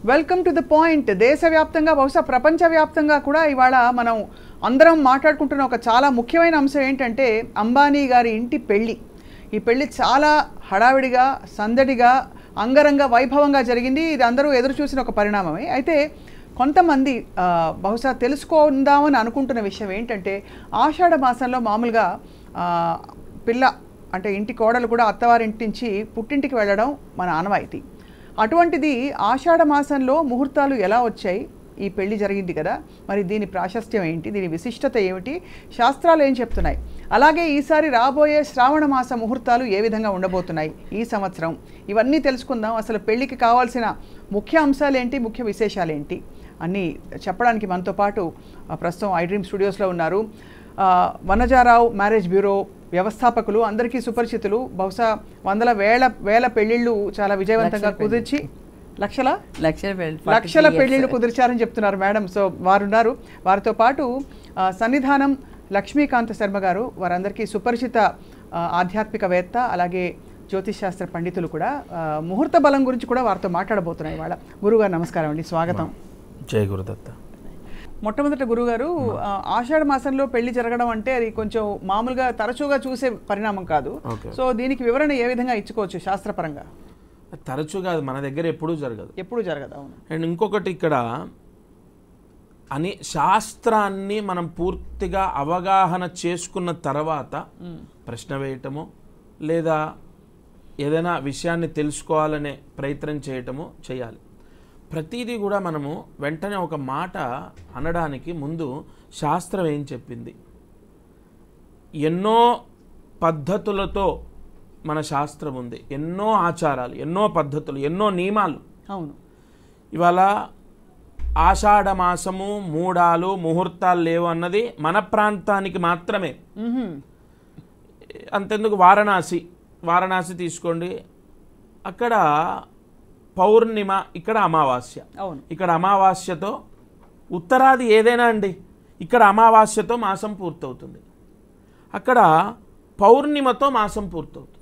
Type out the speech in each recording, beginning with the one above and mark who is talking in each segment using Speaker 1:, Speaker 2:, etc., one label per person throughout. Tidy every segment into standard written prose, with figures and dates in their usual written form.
Speaker 1: Welcome to the point. దేశవ్యాప్తంగా బహుశా ప్రపంచవ్యాప్తంగా కూడా ఇవాళ మనం అందరం మాట్లాడుకుంటున్న ఒక చాలా ముఖ్యమైన అంశం ఏంటంటే అంబానీ గారి ఇంటి పెళ్ళి. ఈ పెళ్ళి చాలా హడావిడిగా, సందడిగా, అంగరంగ వైభవంగా జరిగింది. ఇది అందరూ ఎదురు చూసిన ఒక పరిణామమే. అయితే కొంతమంది బహుశా తెలుసుకుందామని అనుకుంటున్న విషయం ఏంటంటే ఆషాఢ మాసంలో మామూలుగా పిల్ల అంటే ఇంటి కోడలు కూడా అత్తవారింటి నుంచి పుట్టింటికి వెళ్ళడం మన ఆనవాయితీ. అటువంటిది ఆషాఢ మాసంలో ముహూర్తాలు ఎలా వచ్చాయి? ఈ పెళ్లి జరిగింది కదా, మరి దీని ప్రాశస్త్యం ఏంటి, దీని విశిష్టత ఏమిటి, శాస్త్రాలు ఏం చెప్తున్నాయి, అలాగే ఈసారి రాబోయే శ్రావణ మాస ముహూర్తాలు ఏ విధంగా ఉండబోతున్నాయి ఈ సంవత్సరం, ఇవన్నీ తెలుసుకుందాం. అసలు పెళ్లికి కావాల్సిన ముఖ్య అంశాలు ఏంటి, ముఖ్య విశేషాలు ఏంటి అన్నీ చెప్పడానికి మనతో పాటు ప్రస్తుతం ఐ డ్రీమ్ స్టూడియోస్లో ఉన్నారు వనజారావు మ్యారేజ్ బ్యూరో వ్యవస్థాపకులు, అందరికీ సుపరిచితులు. బహుశా వందల వేల పెళ్లిళ్ళు చాలా విజయవంతంగా కుదిర్చి లక్షల పెళ్లిళ్ళు కుదిర్చారని చెప్తున్నారు మేడం. సో వారున్నారు. వారితో పాటు సన్నిధానం లక్ష్మీకాంత శర్మ గారు, వారందరికీ సుపరిచిత ఆధ్యాత్మికవేత్త, అలాగే జ్యోతిష్ శాస్త్ర పండితులు కూడా. ముహూర్త బలం గురించి కూడా వారితో మాట్లాడబోతున్నాయి ఇవాళ. గురుగారు నమస్కారం అండి, స్వాగతం.
Speaker 2: జయ గురుదత్త.
Speaker 1: మొట్టమొదట గురుగారు, ఆషాఢ మాసంలో పెళ్లి జరగడం అంటే అది కొంచెం మామూలుగా తరచుగా చూసే పరిణామం కాదు. సో దీనికి వివరణ ఏ విధంగా ఇచ్చుకోవచ్చు శాస్త్రపరంగా?
Speaker 2: తరచుగా మన దగ్గర ఎప్పుడూ జరగదు.
Speaker 1: అవును.
Speaker 2: అండ్ ఇంకొకటి, ఇక్కడ శాస్త్రాన్ని మనం పూర్తిగా అవగాహన చేసుకున్న తర్వాత ప్రశ్న వేయటము లేదా ఏదైనా విషయాన్ని తెలుసుకోవాలనే ప్రయత్నం చేయటము చేయాలి. ప్రతిదీ కూడా మనము వెంటనే ఒక మాట అనడానికి ముందు శాస్త్రం ఏం చెప్పింది, ఎన్నో పద్ధతులతో మన శాస్త్రం ఉంది, ఎన్నో ఆచారాలు, ఎన్నో పద్ధతులు, ఎన్నో నియమాలు.
Speaker 1: అవును.
Speaker 2: ఇవాళ ఆషాఢ మాసము, మూడాలు, ముహూర్తాలు లేవు అన్నది మన ప్రాంతానికి మాత్రమే. అంతెందుకు, వారణాసి తీసుకోండి, అక్కడ పౌర్ణిమ, ఇక్కడ అమావాస్య. ఇక్కడ అమావాస్యతో ఉత్తరాది ఏదైనా అండి, ఇక్కడ అమావాస్యతో మాసం పూర్తవుతుంది, అక్కడ పౌర్ణిమతో మాసం పూర్తవుతుంది.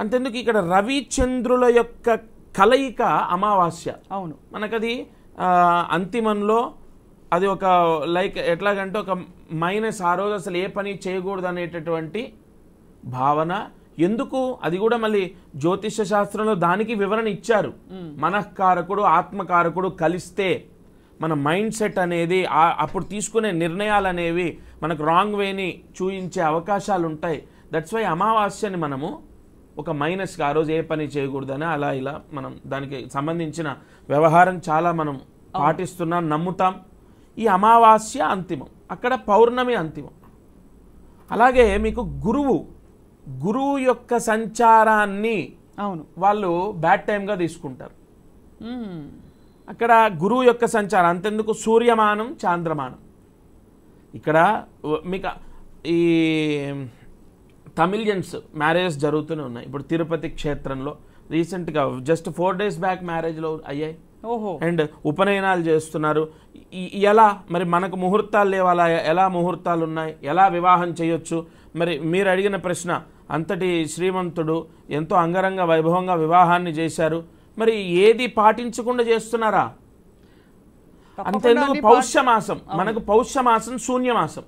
Speaker 2: అంతెందుకు, ఇక్కడ రవిచంద్రుల యొక్క కలయిక అమావాస్య.
Speaker 1: అవును.
Speaker 2: మనకది అంతిమంలో అది ఒక లైక్ ఎట్లాగంటే ఒక మైనస్, ఆ రోజు అసలు ఏ పని చేయకూడదు అనేటటువంటి భావన. ఎందుకు? అది కూడా మళ్ళీ జ్యోతిష శాస్త్రంలో దానికి వివరణ ఇచ్చారు. మనఃకారకుడు, ఆత్మకారకుడు కలిస్తే మన మైండ్ సెట్ అనేది, అప్పుడు తీసుకునే నిర్ణయాలు అనేవి మనకు రాంగ్ వేని చూయించే అవకాశాలు ఉంటాయి. దట్స్ వై అమావాస్యని మనము ఒక మైనస్గా, ఆ రోజు ఏ పని చేయకూడదని అలా ఇలా మనం దానికి సంబంధించిన వ్యవహారం చాలా మనం పాటిస్తున్నాం, నమ్ముతాం. ఈ అమావాస్య అంతిమం, అక్కడ పౌర్ణమి అంతిమం. అలాగే మీకు గురువు యొక్క సంచారాన్ని వాళ్ళు బ్యాడ్ టైంగా తీసుకుంటారు. అక్కడ గురువు యొక్క సంచారం అంతెందుకు, సూర్యమానం, చాంద్రమానం. ఇక్కడ మీకు ఈ తమిళియన్స్ మ్యారేజెస్ జరుగుతూనే ఉన్నాయి. ఇప్పుడు తిరుపతి క్షేత్రంలో రీసెంట్గా జస్ట్ 4 days బ్యాక్ మ్యారేజ్లో అయ్యాయి. అండ్ ఉపనయనాలు చేస్తున్నారు. ఎలా మరి మనకు ముహూర్తాలు లేవాలా, ఎలా ముహూర్తాలు ఉన్నాయి, ఎలా వివాహం చేయొచ్చు? మరి మీరు అడిగిన ప్రశ్న, అంతటి శ్రీమంతుడు ఎంతో అంగరంగ వైభవంగా వివాహాన్ని చేశారు, మరి ఏది పాటించకుండా చేస్తున్నారా? అంతేందుకు, పౌష్యమాసం, మనకు పౌష్యమాసం శూన్యమాసం.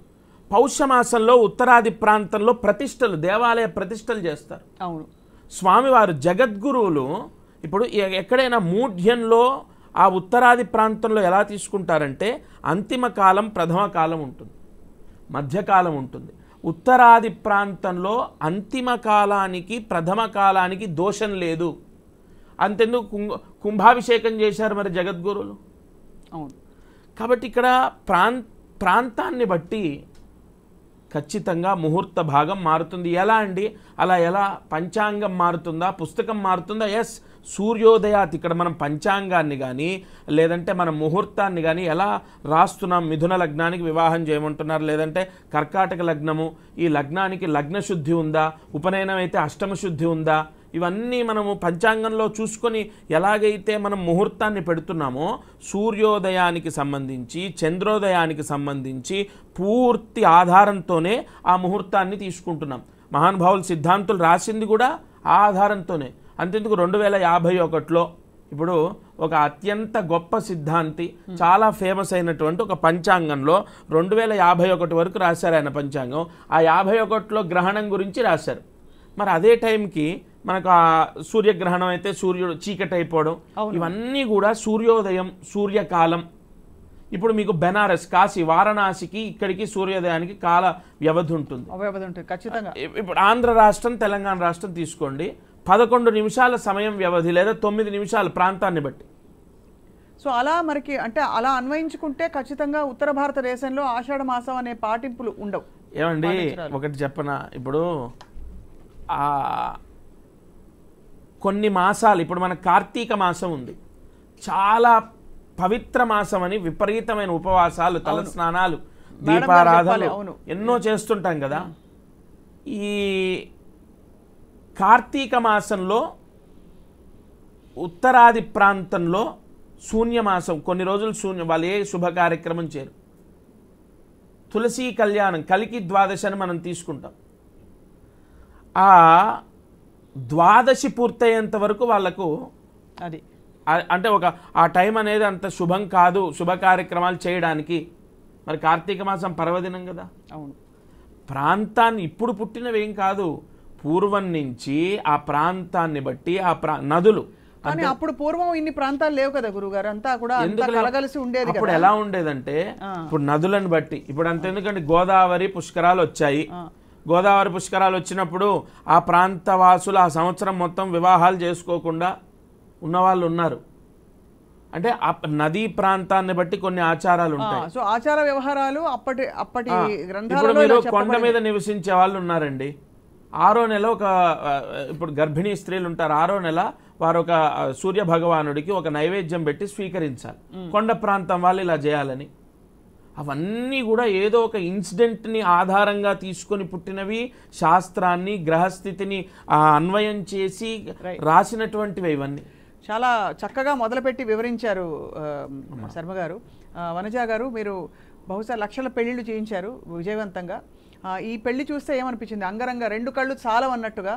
Speaker 2: పౌష్యమాసంలో ఉత్తరాది ప్రాంతంలో ప్రతిష్టలు, దేవాలయ ప్రతిష్టలు చేస్తారు.
Speaker 1: అవును.
Speaker 2: స్వామివారు జగద్గురువులు ఇప్పుడు ఎక్కడైనా మూఢ్యంలో ఆ ఉత్తరాది ప్రాంతంలో ఎలా తీసుకుంటారంటే అంతిమ కాలం, ప్రథమ కాలం ఉంటుంది, మధ్యకాలం ఉంటుంది. ఉత్తరాది ప్రాంతంలో అంతిమ కాలానికి, ప్రథమ కాలానికి దోషం లేదు. అంతెందుకు, కుంభాభిషేకం చేశారు మరి జగద్గురువులు.
Speaker 1: అవును.
Speaker 2: కాబట్టి ఇక్కడ ప్రాంతాన్ని బట్టి ఖచ్చితంగా ముహూర్త భాగం మారుతుంది. ఎలా అండి? అలా ఎలా పంచాంగం మారుతుందా, పుస్తకం మారుతుందా? ఎస్, సూర్యోదయాత్. ఇక్కడ మనం పంచాంగాన్ని కానీ లేదంటే మన ముహూర్తాన్ని కానీ ఎలా రాస్తున్నాం? మిథున లగ్నానికి వివాహం చేయమంటున్నారు, లేదంటే కర్కాటక లగ్నము, ఈ లగ్నానికి లగ్న శుద్ధి ఉందా, ఉపనయనం అయితే అష్టమ శుద్ధి ఉందా, ఇవన్నీ మనము పంచాంగంలో చూసుకొని ఎలాగైతే మనం ముహూర్తాన్ని పెడుతున్నామో సూర్యోదయానికి సంబంధించి చంద్రోదయానికి సంబంధించి పూర్తి ఆధారంతోనే ఆ ముహూర్తాన్ని తీసుకుంటున్నాం. మహానుభావులు సిద్ధాంతులు రాసింది కూడా ఆ ఆధారంతోనే. అంతెందుకు 2051లో ఇప్పుడు ఒక అత్యంత గొప్ప సిద్ధాంతి చాలా ఫేమస్ అయినటువంటి ఒక పంచాంగంలో 2051 వరకు రాశారు ఆయన పంచాంగం. ఆ 51లో గ్రహణం గురించి రాశారు. మరి అదే టైంకి మనకు ఆ సూర్యగ్రహణం అయితే సూర్యుడు చీకటి అయిపోవడం, ఇవన్నీ కూడా సూర్యోదయం సూర్యకాలం. ఇప్పుడు మీకు బెనారస్ కాశీ వారణాసికి ఇక్కడికి సూర్యోదయానికి కాల వ్యవధి ఉంటుంది.
Speaker 1: ఖచ్చితంగా.
Speaker 2: ఇప్పుడు ఆంధ్ర రాష్ట్రం తెలంగాణ రాష్ట్రం తీసుకోండి, 11 నిమిషాల సమయం వ్యవధి లేదా 9 నిమిషాలు ప్రాంతాన్ని బట్టి.
Speaker 1: సో అలా మనకి అంటే అలా అన్వయించుకుంటే ఖచ్చితంగా ఉత్తర భారతదేశంలో ఆషాఢ మాసం అనే పాటింపులు ఉండవు.
Speaker 2: ఏమండి ఒకటి చెప్పనా, ఇప్పుడు కొన్ని మాసాలు, ఇప్పుడు మన కార్తీక మాసం ఉంది, చాలా పవిత్ర మాసం అని విపరీతమైన ఉపవాసాలు, తల స్నానాలు, దీపారాధనలు ఎన్నో చేస్తుంటాం కదా. ఈ కార్తీక మాసంలో ఉత్తరాది ప్రాంతంలో శూన్యమాసం, కొన్ని రోజులు శూన్యం, వాళ్ళు ఏ శుభ కార్యక్రమం చేయరు. తులసీ కళ్యాణం కలికి ద్వాదశి అని మనం తీసుకుంటాం. ఆ ద్వాదశి పూర్తయ్యేంత వరకు వాళ్ళకు
Speaker 1: అది
Speaker 2: అంటే ఆ టైం అనేది అంత శుభం కాదు శుభ కార్యక్రమాలు చేయడానికి. మరి కార్తీక మాసం పర్వదినం కదా.
Speaker 1: అవును.
Speaker 2: ప్రాంతాన్ని ఇప్పుడు పుట్టినవేం కాదు, పూర్వం నుంచి ఆ ప్రాంతాన్ని బట్టి నదులు.
Speaker 1: కానీ అప్పుడు పూర్వం ఇన్ని ప్రాంతాలు లేవు కదా గురుగారు, అంతా కూడా కలగలిసి ఉండేది.
Speaker 2: అప్పుడు ఎలా ఉండేదంటే ఇప్పుడు నదులను బట్టి, ఇప్పుడు అంత ఎందుకంటే గోదావరి పుష్కరాలు వచ్చాయి. గోదావరి పుష్కరాలు వచ్చినప్పుడు ఆ ప్రాంత వాసులు ఆ సంవత్సరం మొత్తం వివాహాలు చేసుకోకుండా ఉన్నవాళ్ళు ఉన్నారు. అంటే నదీ ప్రాంతాన్ని బట్టి కొన్ని ఆచారాలు ఉంటాయి.
Speaker 1: సో ఆచార వ్యవహారాలు అప్పటి
Speaker 2: ఇప్పుడు మీరు కొండ మీద నివసించే వాళ్ళు ఉన్నారండి, 6వ నెల ఇప్పుడు గర్భిణీ స్త్రీలు ఉంటారు, 6వ నెల వారు ఒక సూర్య భగవానుడికి ఒక నైవేద్యం పెట్టి స్వీకరించాలి. కొండ ప్రాంతం వాళ్ళు ఇలా చేయాలని. అవన్నీ కూడా ఏదో ఒక ఇన్సిడెంట్ని ఆధారంగా తీసుకొని పుట్టినవి, శాస్త్రాన్ని గ్రహస్థితిని అన్వయం చేసి రాసినటువంటివి ఇవన్నీ.
Speaker 1: చాలా చక్కగా మొదలుపెట్టి వివరించారు శర్మ గారు. వనజ గారు, మీరు బహుశా లక్షల పెళ్లిళ్ళు చేయించారు విజయవంతంగా. ఈ పెళ్లి చూస్తే ఏమనిపించింది? అంగరంగ 2 కళ్ళు చాలవన్నట్టుగా,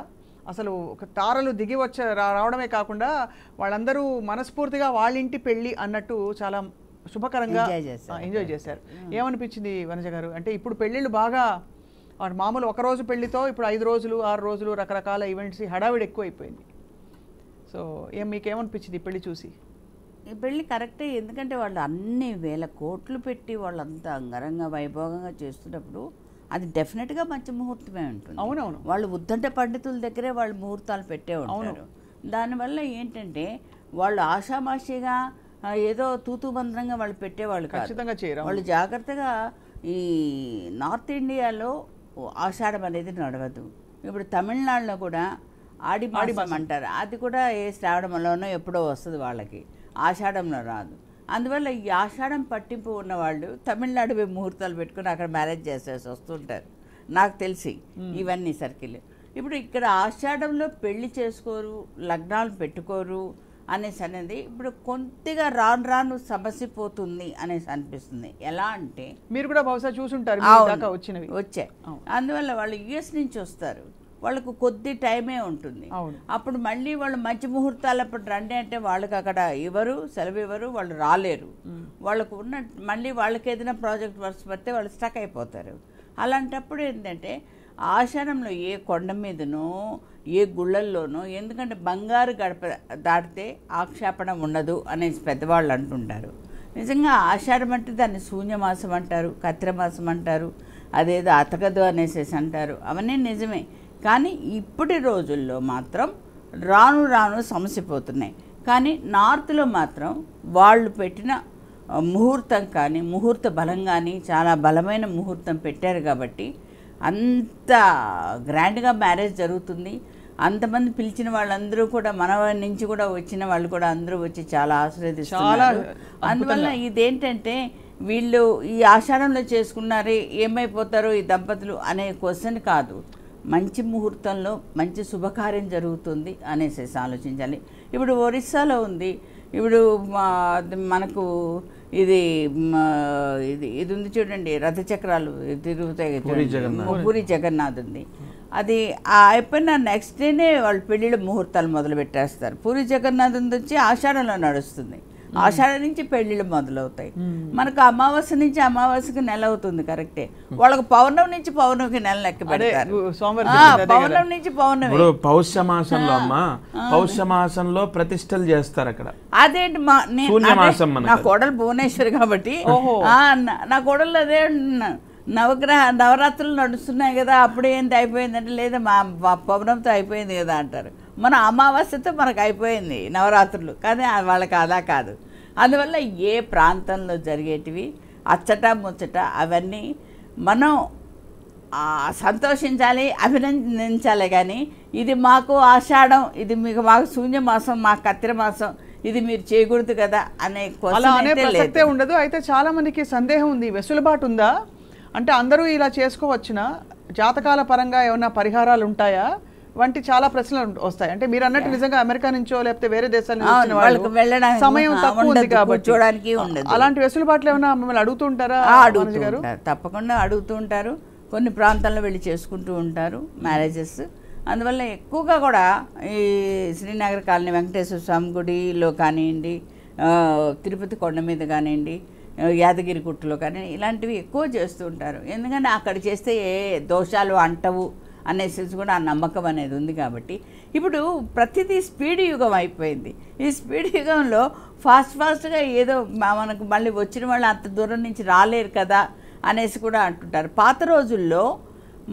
Speaker 1: అసలు ఒక తారలు దిగి రావడమే కాకుండా వాళ్ళందరూ మనస్ఫూర్తిగా వాళ్ళింటి పెళ్లి అన్నట్టు చాలా శుభకరంగా ఎంజాయ్ చేశారు. ఏమనిపించింది వనజ గారు? అంటే ఇప్పుడు పెళ్ళిళ్ళు బాగా మామూలు ఒక రోజు పెళ్లితో ఇప్పుడు 5 రోజులు 6 రోజులు రకరకాల ఈవెంట్స్, హడావిడి ఎక్కువ అయిపోయింది. సో మీకేమనిపించింది ఈ పెళ్లి చూసి?
Speaker 3: ఈ పెళ్ళి కరెక్టే, ఎందుకంటే వాళ్ళు అన్ని వేల కోట్లు పెట్టి వాళ్ళంతా అంగరంగ వైభవంగా చేస్తున్నప్పుడు అది డెఫినెట్గా మంచి ముహూర్తమే ఉంటుంది.
Speaker 1: అవునవును.
Speaker 3: వాళ్ళు ఉద్దంట పండితుల దగ్గరే వాళ్ళు ముహూర్తాలు పెట్టే ఉంటారు. దానివల్ల ఏంటంటే వాళ్ళు ఆషామాషిగా ఏదో తూతూ మంత్రంగా వాళ్ళు పెట్టేవాళ్ళు ఖచ్చితంగా చేయరు. వాళ్ళు జాగ్రత్తగా ఈ నార్త్ ఇండియాలో ఆషాఢం అనేది నడవదు. ఇప్పుడు తమిళనాడులో కూడా ఆడి మాసం అంటారు, అది కూడా ఏ శ్రావణంలోనో ఎప్పుడో వస్తుంది వాళ్ళకి, ఆషాఢంలో రాదు. అందువల్ల ఈ ఆషాఢం పట్టింపు ఉన్నవాళ్ళు తమిళనాడు ముహూర్తాలు పెట్టుకుని అక్కడ మ్యారేజ్ చేసేసి వస్తుంటారు నాకు తెలిసి ఇవన్నీ సర్కిల్. ఇప్పుడు ఇక్కడ ఆషాఢంలో పెళ్లి చేసుకోరు, లగ్నాలు పెట్టుకోరు అనేసి అనేది ఇప్పుడు కొద్దిగా రాను రాను సమస్య పోతుంది అనేసి అనిపిస్తుంది. ఎలా అంటే
Speaker 1: మీరు కూడా బహుశా చూసుంటారు వచ్చాయి.
Speaker 3: అందువల్ల వాళ్ళు యుఎస్ నుంచి వస్తారు, వాళ్ళకు కొద్ది టైమే ఉంటుంది. అప్పుడు మళ్ళీ వాళ్ళు మంచి ముహూర్తాలు అప్పుడు రండి అంటే వాళ్ళకి అక్కడ ఇవ్వరు, సెలవు ఇవ్వరు, వాళ్ళు రాలేరు. వాళ్ళకు ఉన్న మళ్ళీ వాళ్ళకి ఏదైనా ప్రాజెక్ట్ వర్క్స్ పడితే వాళ్ళు స్టక్ అయిపోతారు. అలాంటప్పుడు ఏంటంటే ఆషాఢంలో ఏ కొండ మీదనో ఏ గుళ్ళల్లోనో, ఎందుకంటే బంగారు గడప దాటితే ఆక్షేపణ ఉండదు అనేసి పెద్దవాళ్ళు అంటుంటారు. నిజంగా ఆషాఢం అంటే దాన్ని శూన్యమాసం అంటారు, కత్తిరమాసం అంటారు, అదేదో అతకదు అనేసి అంటారు. అవన్నీ నిజమే. కానీ ఇప్పటి రోజుల్లో మాత్రం రాను రాను సమసిపోతున్నాయి. కానీ నార్త్లో మాత్రం వాళ్ళు పెట్టిన ముహూర్తం కానీ ముహూర్త బలం కానీ చాలా బలమైన ముహూర్తం పెట్టారు కాబట్టి అంత గ్రాండ్గా మ్యారేజ్ జరుగుతుంది. అంతమంది పిలిచిన వాళ్ళందరూ కూడా మన నుంచి కూడా వచ్చిన వాళ్ళు కూడా అందరూ వచ్చి చాలా ఆశీర్వదిస్తున్నారు. అందువల్ల ఇదేంటంటే వీళ్ళు ఈ ఆషాఢంలో చేసుకున్నారే ఏమైపోతారో ఈ దంపతులు అనే క్వశ్చన్ కాదు. మంచి ముహూర్తంలో మంచి శుభకార్యం జరుగుతుంది అనేసి ఆలోచించాలి. ఇప్పుడు ఒరిస్సాలో ఉంది, ఇప్పుడు మనకు ఇది ఇది ఉంది చూడండి, రథచక్రాలు తిరుగుతాయి, పూరి జగన్నాథ్ ఉంది. అది అయిపోయిన నెక్స్ట్ డేనే వాళ్ళు పెళ్ళిళ్ళ ముహూర్తాలు మొదలు పెట్టేస్తారు. పూరి జగన్నాథ్ వచ్చి ఆషాఢంలో నడుస్తుంది, ఆషాఢ నుంచి పెళ్లిళ్ళు మొదలవుతాయి. మనకు అమావాస్య నుంచి అమావాస్యకి నెల అవుతుంది, కరెక్టే. వాళ్ళకి పౌర్ణమి నుంచి పౌర్ణమికి నెల లెక్క పెడతారు. పౌర్ణమి నుంచి పౌర్ణమి.
Speaker 2: పౌష్యమాసంలో అమ్మా, పౌష్యమాసంలో ప్రతిష్టలు చేస్తారు అక్కడ.
Speaker 3: అదేంటి నా కోడలు భువనేశ్వరి కాబట్టి నా కోడలు అదే నవరాత్రులు నడుస్తున్నాయి కదా, అప్పుడు ఏంటి అయిపోయిందంటే లేదా మా పౌర్ణమితో అయిపోయింది కదా అంటారు. మన అమావాస్యతో మనకు అయిపోయింది నవరాత్రులు, కానీ వాళ్ళకి అలా కాదు. అందువల్ల ఏ ప్రాంతంలో జరిగేటివి అచ్చట ముచ్చట అవన్నీ మనం సంతోషించాలి, అభినందించాలి. కానీ ఇది మాకు ఆషాఢం, ఇది మాకు శూన్యమాసం, మాకు కత్తిర మాసం, ఇది మీరు చేయకూడదు కదా అనే
Speaker 1: ప్రసక్తే ఉండదు. అయితే చాలా మందికి సందేహం ఉంది, వెసులుబాటు ఉందా అంటే అందరూ ఇలా చేసుకోవచ్చునా, జాతకాల పరంగా ఏమైనా పరిహారాలు ఉంటాయా వంటి చాలా ప్రశ్నలు వస్తాయి. అంటే మీరు అన్నట్టు నిజంగా అమెరికా నుంచో లేకపోతే వేరే దేశాల నుంచి సమయం తక్కువ ఉంది కాబట్టి
Speaker 3: చూడడానికి
Speaker 1: అలాంటి వెసులుబాట్లు ఏమైనా మిమ్మల్ని అడుగుతుంటారా?
Speaker 3: తప్పకుండా అడుగుతూ ఉంటారు. కొన్ని ప్రాంతాల్లో వెళ్ళి చేసుకుంటూ ఉంటారు మ్యారేజెస్. అందువల్ల ఎక్కువగా కూడా ఈ శ్రీనగర్ కాలనీ వెంకటేశ్వర స్వామి గుడిలో కానివ్వండి, తిరుపతి కొండ మీద కానివ్వండి, యాదగిరి గుట్టలో కానీ ఇలాంటివి ఎక్కువ చేస్తూ ఉంటారు. ఎందుకంటే అక్కడ చేస్తే ఏ దోషాలు అంటవు అనేసి కూడా ఆ నమ్మకం అనేది ఉంది కాబట్టి. ఇప్పుడు ప్రతిదీ స్పీడ్ యుగం అయిపోయింది. ఈ స్పీడ్ యుగంలో ఫాస్ట్గా ఏదో మనకు మళ్ళీ వచ్చిన వాళ్ళు అంత దూరం నుంచి రాలేరు కదా అనేసి కూడా అంటుంటారు. పాత రోజుల్లో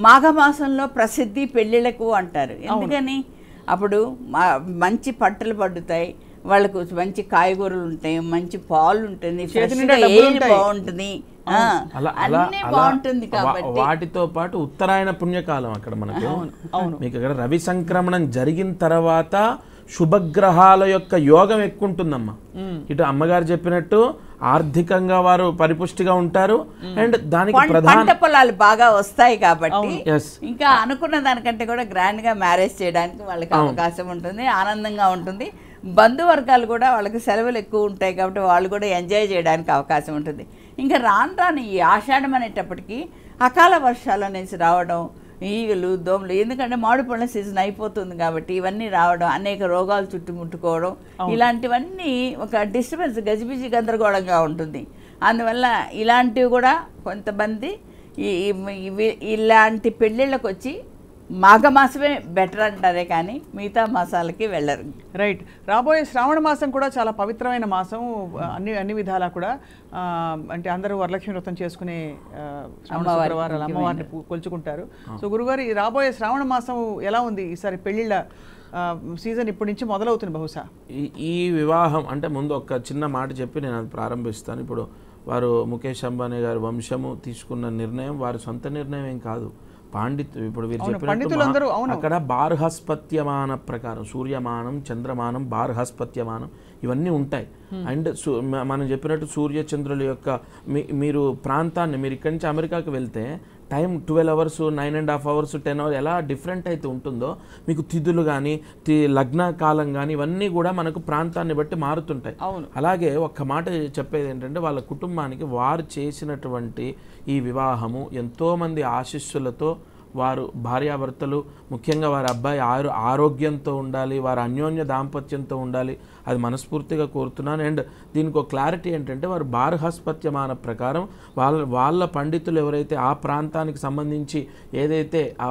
Speaker 3: మాఘమాసంలో ప్రసిద్ధి పెళ్ళిళ్ళకు అంటారు. ఎందుకని అప్పుడు మంచి పంటలు పండుతాయి, వాళ్ళకు మంచి కాయగూరలు ఉంటాయి, మంచి పాలు ఉంటుంది, బాగుంటుంది, అన్నీ బాగుంటుంది. కాబట్టి
Speaker 2: వాటితో పాటు ఉత్తరాయణ పుణ్యకాలం అక్కడ మనకు. మీకు అక్కడ రవి సంక్రమణం జరిగిన తర్వాత శుభగ్రహాల యొక్క యోగం ఎక్కువ ఉంటుందమ్మా. ఇటు అమ్మగారు చెప్పినట్టు ఆర్థికంగా వారు పరిపుష్టిగా ఉంటారు, అండ్ దానికి
Speaker 3: పంట పొలాలు బాగా వస్తాయి కాబట్టి ఇంకా అనుకున్న దానికంటే కూడా గ్రాండ్ గా మ్యారేజ్ చేయడానికి వాళ్ళకి అవకాశం ఉంటుంది, ఆనందంగా ఉంటుంది. బంధువర్గాలు కూడా వాళ్ళకి సెలవులు ఎక్కువ ఉంటాయి కాబట్టి వాళ్ళు కూడా ఎంజాయ్ చేయడానికి అవకాశం ఉంటుంది. ఇంకా రాను ఈ ఆషాఢం అనేటప్పటికీ అకాల వర్షాలు అనేసి రావడం, ఈగలు దోమలు, ఎందుకంటే మామిడి పళ్ళ సీజన్ అయిపోతుంది కాబట్టి ఇవన్నీ రావడం, అనేక రోగాలు చుట్టుముట్టుకోవడం, ఇలాంటివన్నీ ఒక డిస్టర్బెన్స్, గజిబిజి గందరగోళంగా ఉంటుంది. అందువల్ల ఇలాంటివి కూడా కొంతమంది ఇలాంటి పెళ్ళిళ్ళకు వచ్చి మాఘమాసమే బెటర్ అంటారే కానీ మిగతా మాసాలకి వెళ్ళరు.
Speaker 1: రైట్. రాబోయే శ్రావణ మాసం కూడా చాలా పవిత్రమైన మాసం అన్ని విధాలా కూడా. అంటే అందరూ వరలక్ష్మి వ్రతం చేసుకునే శుక్రవారాలు అమ్మవారిని కొలుచుకుంటారు. సో గురుగారు, రాబోయే శ్రావణ మాసం ఎలా ఉంది? ఈసారి పెళ్ళిళ్ళ సీజన్ ఇప్పటి నుంచి మొదలవుతుంది బహుశా.
Speaker 2: ఈ వివాహం అంటే ముందు ఒక చిన్న మాట చెప్పి నేను అది ప్రారంభిస్తాను. ఇప్పుడు వారు ముఖేష్ అంబానీ గారి వంశము తీసుకున్న నిర్ణయం వారి సొంత నిర్ణయం ఏం కాదు. ఇప్పుడు వీరు చెప్పినట్టు అక్కడ బార్హస్పత్యమాన ప్రకారం సూర్యమానం, చంద్రమానం, బార్హస్పత్యమానం ఇవన్నీ ఉంటాయి. అండ్ మనం చెప్పినట్టు సూర్య చంద్రుల యొక్క మీరు ప్రాంతాన్ని, మీరు ఇక్కడి నుంచి అమెరికాకి వెళ్తే టైం 12 అవర్స్, 9.5 అవర్స్, 10 అవర్స్ ఎలా డిఫరెంట్ అయితే ఉంటుందో మీకు తిథులు కానీ లగ్న కాలం కానీ ఇవన్నీ కూడా మనకు ప్రాంతాన్ని బట్టి మారుతుంటాయి. అలాగే ఒక్క మాట చెప్పేది ఏంటంటే వాళ్ళ కుటుంబానికి వారు చేసినటువంటి ఈ వివాహము ఎంతోమంది ఆశీస్సులతో వారు భార్యాభర్తలు, ముఖ్యంగా వారి అబ్బాయి ఆరోగ్యంతో ఉండాలి, వారు అన్యోన్య దాంపత్యంతో ఉండాలి, అది మనస్ఫూర్తిగా కోరుతున్నాను. అండ్ దీనికి ఒక క్లారిటీ ఏంటంటే వారు బార్హస్పత్యమాన ప్రకారం వాళ్ళ పండితులు ఎవరైతే ఆ ప్రాంతానికి సంబంధించి ఏదైతే ఆ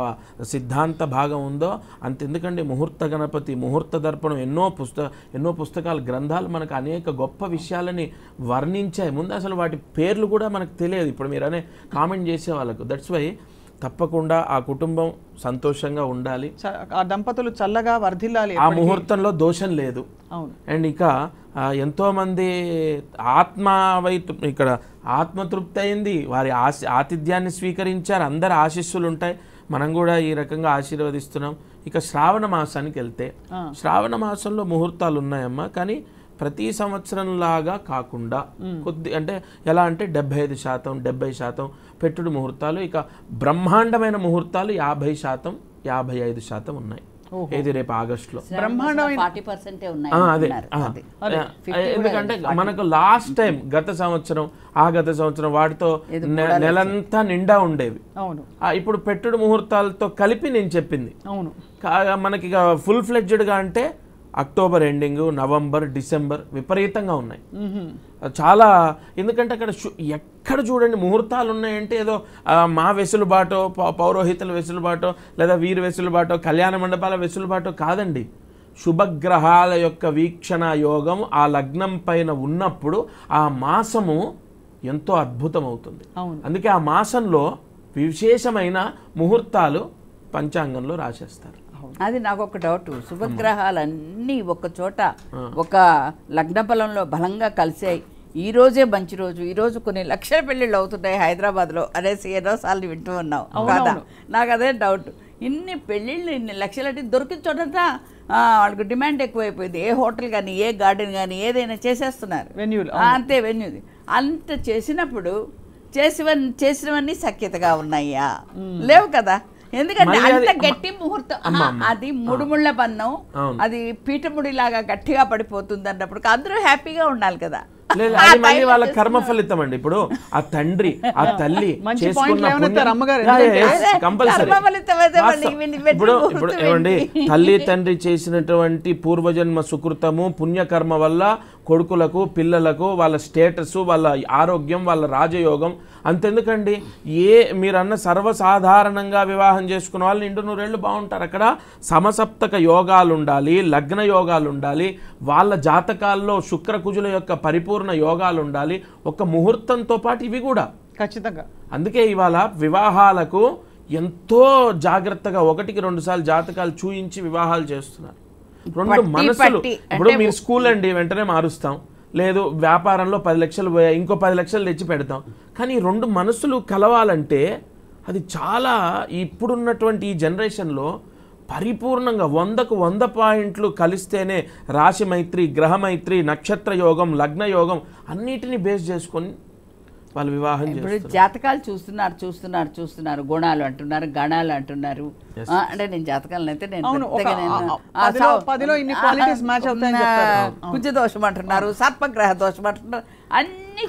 Speaker 2: సిద్ధాంత భాగం ఉందో అంతెందుకండి ముహూర్త గణపతి, ముహూర్త దర్పణం, ఎన్నో పుస్తకాలు, గ్రంథాలు మనకు అనేక గొప్ప విషయాలని వర్ణించాయి. ముందు అసలు వాటి పేర్లు కూడా మనకు తెలియదు. ఇప్పుడు మీరు అనే కామెంట్ చేసే వాళ్ళకు. దట్స్ వై తప్పకుండా ఆ కుటుంబం సంతోషంగా ఉండాలి,
Speaker 1: ఆ దంపతులు చల్లగా వర్ధిల్లాలి,
Speaker 2: ఆ ముహూర్తంలో దోషం లేదు. అండ్ ఇక ఎంతోమంది ఇక్కడ ఆత్మతృప్తి అయింది, వారి ఆతిథ్యాన్ని స్వీకరించారు, అందరి ఆశీస్సులు ఉంటాయి. మనం కూడా ఈ రకంగా ఆశీర్వదిస్తున్నాం. ఇక శ్రావణ మాసానికి వెళ్తే శ్రావణ మాసంలో ముహూర్తాలు ఉన్నాయమ్మా, కానీ ప్రతి సంవత్సరం లాగా కాకుండా కొద్ది అంటే ఎలా అంటే 75%, 70% పెట్టుడు ముహూర్తాలు, ఇక బ్రహ్మాండమైన ముహూర్తాలు 50% 55% ఉన్నాయి. ఏది రేపు ఆగస్టులో
Speaker 1: బ్రహ్మాండమైన
Speaker 3: 40% ఉన్నాయి
Speaker 2: అదే ఎందుకంటే మనకు లాస్ట్ టైం గత సంవత్సరం వాటితో నెలంతా నిండా ఉండేవి.
Speaker 1: అవును,
Speaker 2: ఇప్పుడు పెట్టుడు ముహూర్తాలతో కలిపి నేను చెప్పింది.
Speaker 1: అవును,
Speaker 2: మనకి ఫుల్ ఫ్లెడ్జ్డ్గా అంటే అక్టోబర్ ఎండింగ్, నవంబర్, డిసెంబర్ విపరీతంగా ఉన్నాయి చాలా. ఎందుకంటే అక్కడ ఎక్కడ చూడండి ముహూర్తాలు ఉన్నాయంటే ఏదో మా వెసులుబాటో, పౌరోహితుల వెసులుబాటో, లేదా వీరి వెసులుబాటో, కళ్యాణ మండపాల వెసులుబాటో కాదండి. శుభగ్రహాల యొక్క వీక్షణ యోగం ఆ లగ్నం పైన ఉన్నప్పుడు ఆ మాసము ఎంతో అద్భుతం అవుతుంది. అందుకే ఆ మాసంలో విశేషమైన ముహూర్తాలు పంచాంగంలో రాసేస్తారు.
Speaker 3: అది నాకు ఒక డౌట్. శుభగ్రహాలన్నీ ఒక చోట ఒక లగ్న బలంలో బలంగా కలిసాయి, ఈ రోజే మంచి రోజు, ఈ రోజు కొన్ని లక్షల పెళ్లిళ్ళు అవుతున్నాయి హైదరాబాద్లో అనేసి ఎన్నోసార్లు వింటూ ఉన్నాం కదా. నాకు అదే డౌట్, ఇన్ని పెళ్ళిళ్ళు ఇన్ని లక్షలంటే దొరికిన చోట వాళ్ళకి డిమాండ్ ఎక్కువైపోయింది. ఏ హోటల్ కానీ, ఏ గార్డెన్ కానీ ఏదైనా చేసేస్తున్నారు, అంతే వెన్యూది. అంత చేసినప్పుడు చేసినవన్నీ సఖ్యతగా ఉన్నాయా? లేవు కదా. ఎందుకంటే అంత గట్టి ముహూర్తం, అది ముడుముళ్ళ బంధం, అది పీఠముడి లాగా గట్టిగా పడిపోతుంది అన్నప్పుడు అందరూ హ్యాపీగా ఉండాలి కదా.
Speaker 2: అది మళ్ళీ వాళ్ళ కర్మ ఫలితం అండి. ఇప్పుడు ఆ తండ్రి ఆ తల్లి ఇప్పుడు ఏమండి తల్లి తండ్రి చేసినటువంటి పూర్వజన్మ సుకృతము పుణ్యకర్మ వల్ల కొడుకులకు, పిల్లలకు వాళ్ళ స్టేటస్, వాళ్ళ ఆరోగ్యం, వాళ్ళ రాజయోగం అంతెందుకండి. మీరన్న సర్వసాధారణంగా వివాహం చేసుకున్న వాళ్ళు 200 బాగుంటారు. అక్కడ సమసప్తక యోగాలు ఉండాలి, లగ్న యోగాలు ఉండాలి, వాళ్ళ జాతకాల్లో శుక్రకుజుల యొక్క పరిపూర్ణ యోగాలు ఉండాలి, ఒక ముహూర్తంతో పాటు ఇవి కూడా
Speaker 1: ఖచ్చితంగా.
Speaker 2: అందుకే ఇవాళ వివాహాలకు ఎంతో జాగ్రత్తగా 1-2 సార్లు జాతకాలు చూయించి వివాహాలు చేస్తున్నారు. 2 మనసులు. ఇప్పుడు మీరు స్కూల్ అండి వెంటనే మారుస్తాం, లేదు వ్యాపారంలో 10 లక్షలు పోయా ఇంకో 10 లక్షలు తెచ్చి పెడతాం. కానీ 2 మనసులు కలవాలంటే అది చాలా ఇప్పుడున్నటువంటి ఈ జనరేషన్లో పరిపూర్ణంగా 100కు 100 పాయింట్లు కలిస్తేనే రాశి మైత్రి, గ్రహ మైత్రి, నక్షత్ర యోగం, లగ్న యోగం అన్నిటినీ బేస్ చేసుకొని వాళ్ళు వివాహం చేస్తారు.
Speaker 3: జాతకాలు చూస్తున్నారు గుణాలు అంటున్నారు, గణాలు అంటున్నారు. అంటే నేను జాతకాలను అయితే కుజ దోషం అంటున్నారు, సర్పగ్రహ దోషం అంటున్నారు. అన్నీ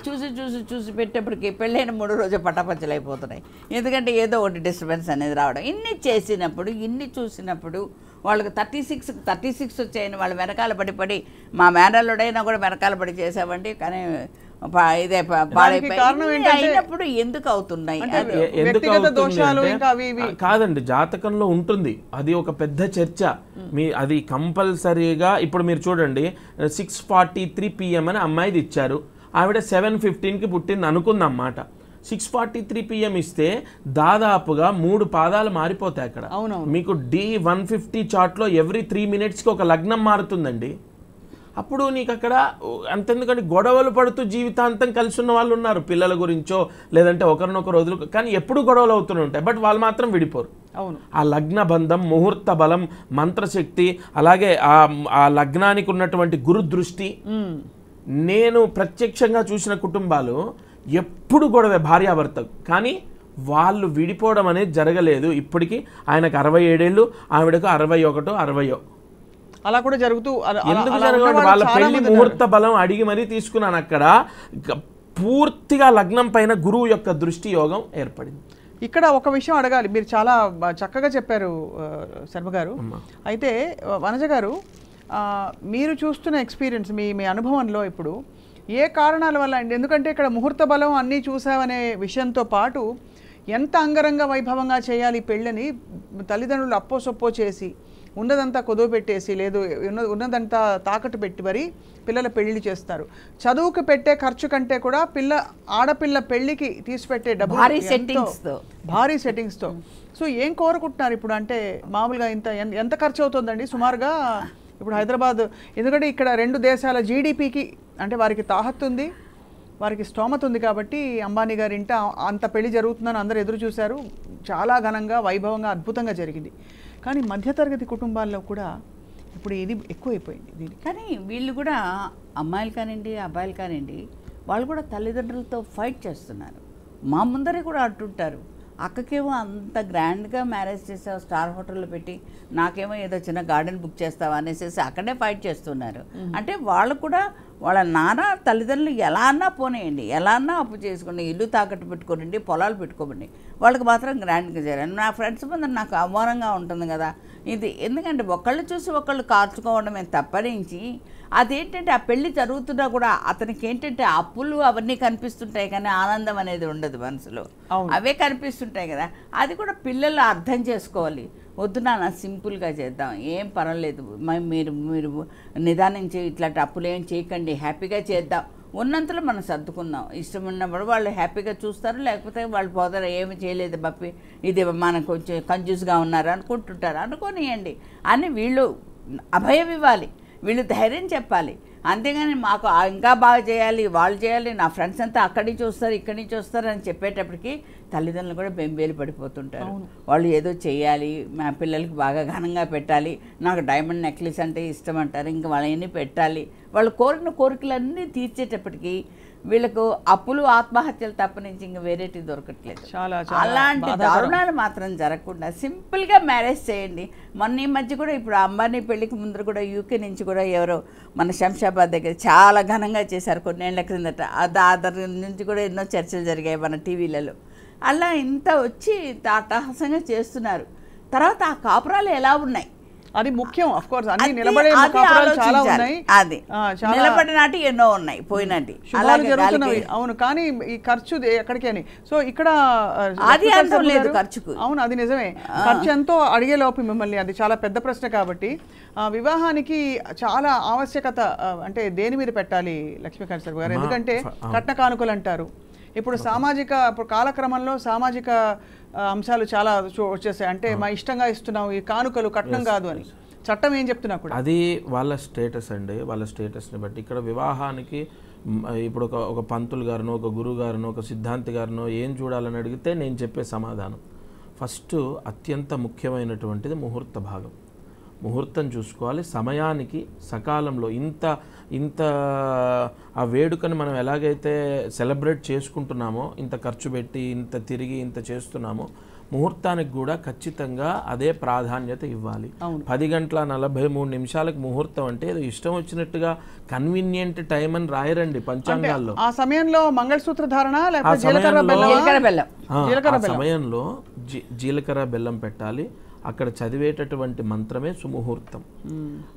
Speaker 3: చూసి పెట్టేప్పటికి పెళ్ళైన 3 రోజులు పటాపంచలు అయిపోతున్నాయి. ఎందుకంటే ఏదో ఒకటి డిస్టర్బెన్స్ అనేది రావడం. ఇన్ని చేసినప్పుడు, ఇన్ని చూసినప్పుడు వాళ్ళకి 36 వచ్చాయని వాళ్ళు వెనకాల పడి మా మేనల్లుడైనా కూడా వెనకాల పడి చేసామండి. కానీ ఇదే అయినప్పుడు ఎందుకు అవుతున్నాయి?
Speaker 2: కాదండి, జాతకంలో ఉంటుంది, అది ఒక పెద్ద చర్చ. అది కంపల్సరీగా ఇప్పుడు మీరు చూడండి 6:43 PM అని అమ్మాయిది ఇచ్చారు. ఆవిడ 7:15కి పుట్టింది అనుకుందన్నమాట. 6:43 PM ఇస్తే దాదాపుగా 3 పాదాలు మారిపోతాయి అక్కడ. మీకు D150 చార్ట్లో ఎవ్రీ 3 minutesకి ఒక లగ్నం మారుతుందండి. అప్పుడు నీకు అక్కడ అంతెందుకంటే గొడవలు పడుతూ జీవితాంతం కలిసి ఉన్న వాళ్ళు ఉన్నారు, పిల్లల గురించో లేదంటే ఒకరినొకరు వదులు, కానీ ఎప్పుడు గొడవలు అవుతూనే ఉంటాయి. బట్ వాళ్ళు మాత్రం విడిపోరు. ఆ లగ్న బంధం, ముహూర్త బలం, మంత్రశక్తి, అలాగే ఆ లగ్నానికి ఉన్నటువంటి గురు దృష్టి. నేను ప్రత్యక్షంగా చూసిన కుటుంబాలు ఎప్పుడు గొడవే భార్యాభర్తకు, కానీ వాళ్ళు విడిపోవడం అనేది జరగలేదు. ఇప్పటికీ ఆయనకు 67 ఏళ్ళు, ఆవిడకు 61, 60.
Speaker 1: అలా కూడా జరుగుతూ
Speaker 2: ఎందుకు జరగదు? వాళ్ళ పెళ్లి ముహూర్త బలం అడిగి మరీ తీసుకున్నాను. అక్కడ పూర్తిగా లగ్నం పైన గురువు యొక్క దృష్టి యోగం ఏర్పడింది.
Speaker 1: ఇక్కడ ఒక విషయం అడగాలి, మీరు చాలా చక్కగా చెప్పారు శర్మ గారు. అయితే వనజ గారు, మీరు చూస్తున్న ఎక్స్పీరియన్స్, మీ అనుభవంలో ఇప్పుడు ఏ కారణాల వల్ల అండి? ఎందుకంటే ఇక్కడ ముహూర్త బలం అన్నీ చూసామనే విషయంతో పాటు ఎంత అంగరంగ వైభవంగా చేయాలి పెళ్ళని తల్లిదండ్రులు అప్పో సొప్పో చేసి ఉన్నదంతా కుదువ పెట్టేసి, లేదు ఉన్నదంతా తాకట్టు పెట్టి మరి పిల్లల పెళ్లి చేస్తారు. చదువుకు పెట్టే ఖర్చు కంటే కూడా ఆడపిల్ల పెళ్లికి తీసిపెట్టే డబ్బు భారీ సెట్టింగ్స్తో. సో ఏం కోరుకుంటున్నారు ఇప్పుడు? అంటే మామూలుగా ఎంత ఖర్చు అవుతుందండి సుమారుగా ఇప్పుడు హైదరాబాద్? ఎందుకంటే ఇక్కడ 2 దేశాల జీడిపికి అంటే వారికి తాహత్తు ఉంది, వారికి స్తోమత ఉంది. కాబట్టి అంబానీ గారి ఇంట అంత పెళ్లి జరుగుతుందని అందరూ ఎదురు చూశారు. చాలా ఘనంగా, వైభవంగా, అద్భుతంగా జరిగింది. కానీ మధ్యతరగతి కుటుంబాల్లో కూడా ఇప్పుడు ఇది ఎక్కువైపోయింది.
Speaker 3: కానీ వీళ్ళు కూడా అమ్మాయిలు కానివ్వండి, అబ్బాయిలు కానివ్వండి, వాళ్ళు కూడా తల్లిదండ్రులతో ఫైట్ చేస్తున్నారు. మా ముందరే కూడా అంటుంటారు, అక్కకేమో అంత గ్రాండ్గా మ్యారేజ్ చేసావు, స్టార్ హోటల్లో పెట్టి, నాకేమో ఏదో చిన్న గార్డెన్ బుక్ చేస్తావా అనేసి అక్కడే ఫైట్ చేస్తున్నారు. అంటే వాళ్ళు కూడా వాళ్ళ నాన్న తల్లిదండ్రులు ఎలా అన్నా పోనేయండి, ఎలా అన్నా అప్పు చేసుకోండి, ఇల్లు తాకట్టు పెట్టుకోండి, పొలాలు పెట్టుకోండి, వాళ్ళకి మాత్రం గ్రాండ్గా చేయాలి. నా ఫ్రెండ్స్ ముందు నాకు అవమానంగా ఉంటుంది కదా ఇది. ఎందుకంటే ఒకళ్ళు చూసి ఒకళ్ళు కార్చుకోవడమే తప్పనించి అదేంటంటే ఆ పెళ్లి జరుగుతున్నా కూడా అతనికి ఏంటంటే అప్పులు అవన్నీ కనిపిస్తుంటాయి కానీ ఆనందం అనేది ఉండదు మనసులో, అవే కనిపిస్తుంటాయి కదా. అది కూడా పిల్లలు అర్థం చేసుకోవాలి. వద్దు నాన్న సింపుల్గా చేద్దాం, ఏం పర్వాలేదు, మీరు మీరు నిదానించి ఇట్లాంటి అప్పులు ఏం చేయకండి, హ్యాపీగా చేద్దాం, ఉన్నంతలో మనం సర్దుకుందాం, ఇష్టం ఉన్నప్పుడు వాళ్ళు హ్యాపీగా చూస్తారు, లేకపోతే వాళ్ళు పోతారు ఏమి చేయలేదు బప్పి ఇది మనం కొంచెం కన్ఫ్యూజ్గా ఉన్నారు అనుకుంటుంటారు, అనుకోనియండి అని వీళ్ళు అభయం ఇవ్వాలి, వీళ్ళు ధైర్యం చెప్పాలి. అంతేగాని మాకు ఇంకా బాగా చేయాలి, వాళ్ళు చేయాలి, నా ఫ్రెండ్స్ అంతా అక్కడి నుంచి వస్తారు ఇక్కడి నుంచి వస్తారు అని చెప్పేటప్పటికి తల్లిదండ్రులు కూడా బెంబేలు పడిపోతుంటారు. వాళ్ళు ఏదో చేయాలి, మా పిల్లలకి బాగా ఘనంగా పెట్టాలి, నాకు డైమండ్ నెక్లెస్ అంటే ఇష్టం అంటారు, ఇంకా వాళ్ళని పెట్టాలి, వాళ్ళు కోరిన కోరికలన్నీ తీర్చేటప్పటికి వీళ్ళకు అప్పులు ఆత్మహత్యలు తప్పనించి ఇంకా వేరేటి దొరకట్లేదు. అలాంటి దారుణాలు మాత్రం జరగకుండా సింపుల్గా మ్యారేజ్ చేయండి. మొన్న ఈ మధ్య కూడా ఇప్పుడు అంబానీ పెళ్లికి ముందర కూడా యూకే నుంచి కూడా ఎవరో మన శంషాబాద్ దగ్గర చాలా ఘనంగా చేశారు కొన్నేళ్ల క్రిందట. దాని నుంచి కూడా ఎన్నో చర్చలు జరిగాయి మన టీవీలలో. అలా ఇంత వచ్చి అట్టహాసంగా చేస్తున్నారు. తర్వాత ఆ కాపురాలు ఎలా ఉన్నాయి
Speaker 1: అది ముఖ్యం. ఆఫ్ కోర్స్ అన్ని నిలబడే కాపురాలు చాలా ఉన్నాయి,
Speaker 3: అది నిలబడినట్టు ఎన్నో ఉన్నాయి, పోయినట్టు
Speaker 1: అలాగే జరుగుతున్నవి. అవును, కానీ ఈ ఖర్చు ఎక్కడికి అని. సో ఇక్కడ
Speaker 3: అది అర్థం లేదు ఖర్చుకు.
Speaker 1: అవును, అది నిజమే. ఖర్చు ఎంతో అడిగే లోపు మిమ్మల్ని, అది చాలా పెద్ద ప్రశ్న. కాబట్టి వివాహానికి చాలా ఆవశ్యకత అంటే దేని మీద పెట్టాలి లక్ష్మీకాంత్ శర్మ గారు? ఎందుకంటే కట్న కానుకలు అంటారు. ఇప్పుడు ఇప్పుడు కాలక్రమంలో సామాజిక అంశాలు చాలా వచ్చేసాయి. అంటే మా ఇష్టంగా ఇస్తున్నాం, ఈ కానుకలు కట్నం కాదు అని చట్టం ఏం చెప్తున్నా కూడా
Speaker 2: అది వాళ్ళ స్టేటస్ అండి, వాళ్ళ స్టేటస్ని బట్టి. ఇక్కడ వివాహానికి ఇప్పుడు ఒక పంతులు గారినో, ఒక గురువు గారినో, ఒక సిద్ధాంతి గారినో ఏం చూడాలని అడిగితే నేను చెప్పే సమాధానం ఫస్ట్ అత్యంత ముఖ్యమైనటువంటిది ముహూర్త భాగం. ముహూర్తం చూసుకోవాలి, సమయానికి సకాలంలో. ఇంత ఆ వేడుకని మనం ఎలాగైతే సెలబ్రేట్ చేసుకుంటున్నామో, ఇంత ఖర్చు పెట్టి ఇంత తిరిగి ఇంత చేస్తున్నామో, ముహూర్తానికి కూడా ఖచ్చితంగా అదే ప్రాధాన్యత ఇవ్వాలి. 10:43 ముహూర్తం అంటే ఏదో ఇష్టం వచ్చినట్టుగా కన్వీనియంట్ టైం అని రాయరండి పంచాంగాల్లో.
Speaker 1: ఆ సమయంలో మంగళసూత్ర ధారణ,
Speaker 2: సమయంలో జీలకర్ర బెల్లం పెట్టాలి. అక్కడ చదివేటటువంటి మంత్రమే సుముహూర్తం,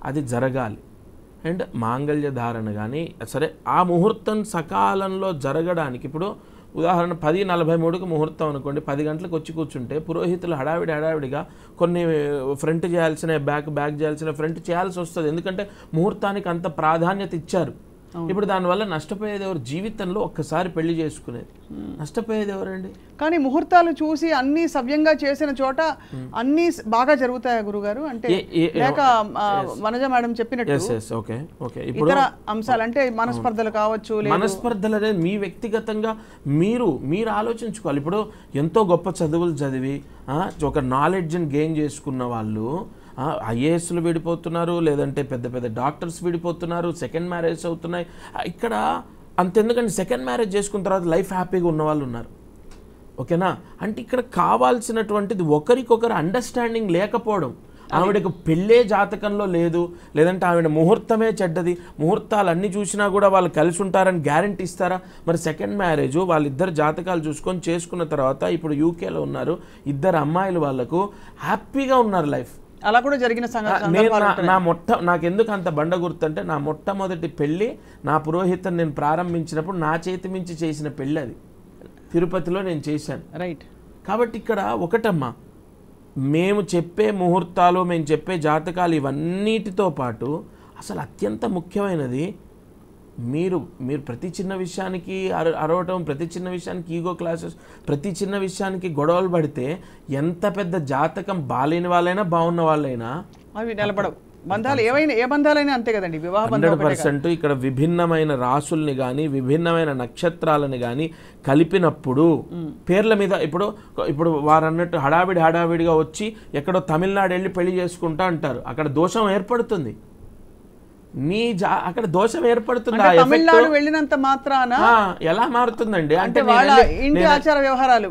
Speaker 2: అది జరగాలి. అండ్ మాంగళ్య ధారణ కానీ సరే, ఆ ముహూర్తం సకాలంలో జరగడానికి ఇప్పుడు ఉదాహరణ 10:43కి ముహూర్తం అనుకోండి, 10 గంటలకు వచ్చి కూర్చుంటే పురోహితులు హడావిడిగా కొన్ని ఫ్రంట్ చేయాల్సిన బ్యాక్ చేయాల్సిన ఫ్రంట్ చేయాల్సి వస్తుంది. ఎందుకంటే ముహూర్తానికి అంత ప్రాధాన్యత ఇచ్చారు. ఇప్పుడు దానివల్ల నష్టపోయేది ఎవరు? జీవితంలో ఒక్కసారి పెళ్లి చేసుకునేది నష్టపోయేది ఎవరండి?
Speaker 1: కానీ ముహూర్తాలు చూసి అన్ని సవ్యంగా చేసిన చోట అన్ని బాగా జరుగుతాయా గురుగారు? అంటే లేక వనజ మేడం చెప్పినట్టు ఇతర అంశాలు అంటే మనస్పర్ధలు కావచ్చు.
Speaker 2: మనస్పర్ధలు అనేది మీ వ్యక్తిగతంగా మీరు ఆలోచించుకోవాలి. ఇప్పుడు ఎంతో గొప్ప చదువులు చదివి ఒక నాలెడ్జ్ని గెయిన్ చేసుకున్న వాళ్ళు ఐఏఎస్లు విడిపోతున్నారు, లేదంటే పెద్ద పెద్ద డాక్టర్స్ విడిపోతున్నారు, సెకండ్ మ్యారేజ్ అవుతున్నాయి. ఇక్కడ అంతెందుకంటే సెకండ్ మ్యారేజ్ చేసుకున్న తర్వాత లైఫ్ హ్యాపీగా ఉన్న వాళ్ళు ఉన్నారు. ఓకేనా? అంటే ఇక్కడ కావాల్సినటువంటిది ఒకరికొకరు అండర్స్టాండింగ్ లేకపోవడం. ఆవిడకు పెళ్ళే జాతకంలో లేదు, లేదంటే ఆవిడ ముహూర్తమే చెడ్డది, ముహూర్తాలు అన్నీ చూసినా కూడా వాళ్ళు కలిసి ఉంటారని గ్యారంటీ ఇస్తారా? మరి సెకండ్ మ్యారేజ్ వాళ్ళిద్దరు జాతకాలు చూసుకొని చేసుకున్న తర్వాత ఇప్పుడు యూకేలో ఉన్నారు, ఇద్దరు అమ్మాయిలు వాళ్ళకు హ్యాపీగా ఉన్నారు లైఫ్.
Speaker 1: అలా కూడా జరిగిన
Speaker 2: నాకెందుకు అంత బండ గుర్తుంటే, నా మొట్టమొదటి పెళ్ళి నా పురోహితం నేను ప్రారంభించినప్పుడు నా చేతి మించి చేసిన పెళ్ళి అది తిరుపతిలో నేను చేశాను.
Speaker 1: రైట్.
Speaker 2: కాబట్టి ఇక్కడ ఒకటమ్మా, మేము చెప్పే ముహూర్తాలు, మేము చెప్పే జాతకాలు ఇవన్నిటితో పాటు అసలు అత్యంత ముఖ్యమైనది మీరు ప్రతి చిన్న విషయానికి అరవటం, ప్రతి చిన్న విషయానికి ఈగో క్లాసెస్, ప్రతి చిన్న విషయానికి గొడవలు పడితే ఎంత పెద్ద జాతకం బాలేని వాళ్ళైనా బాగున్న వాళ్ళైనా
Speaker 1: అవి నిలబడవు. బంధాలు ఏ బంధాలైనా అంతే కదండి. వివాహ
Speaker 2: 100% ఇక్కడ విభిన్నమైన రాసుల్ని కానీ విభిన్నమైన నక్షత్రాలని కానీ కలిపినప్పుడు పేర్ల మీద ఇప్పుడు వారు అన్నట్టు హడావిడిగా వచ్చి ఎక్కడో తమిళనాడు వెళ్ళి పెళ్లి చేసుకుంటా అంటారు, అక్కడ దోషం ఏర్పడుతుంది. అక్కడ దోషం ఏర్పడుతుంది.
Speaker 1: తమిళనాడు వెళ్ళినంత మాత్రాన
Speaker 2: ఎలా మారుతుందండి అంటే
Speaker 1: వాళ్ళ ఇంటి ఆచార వ్యవహారాలు.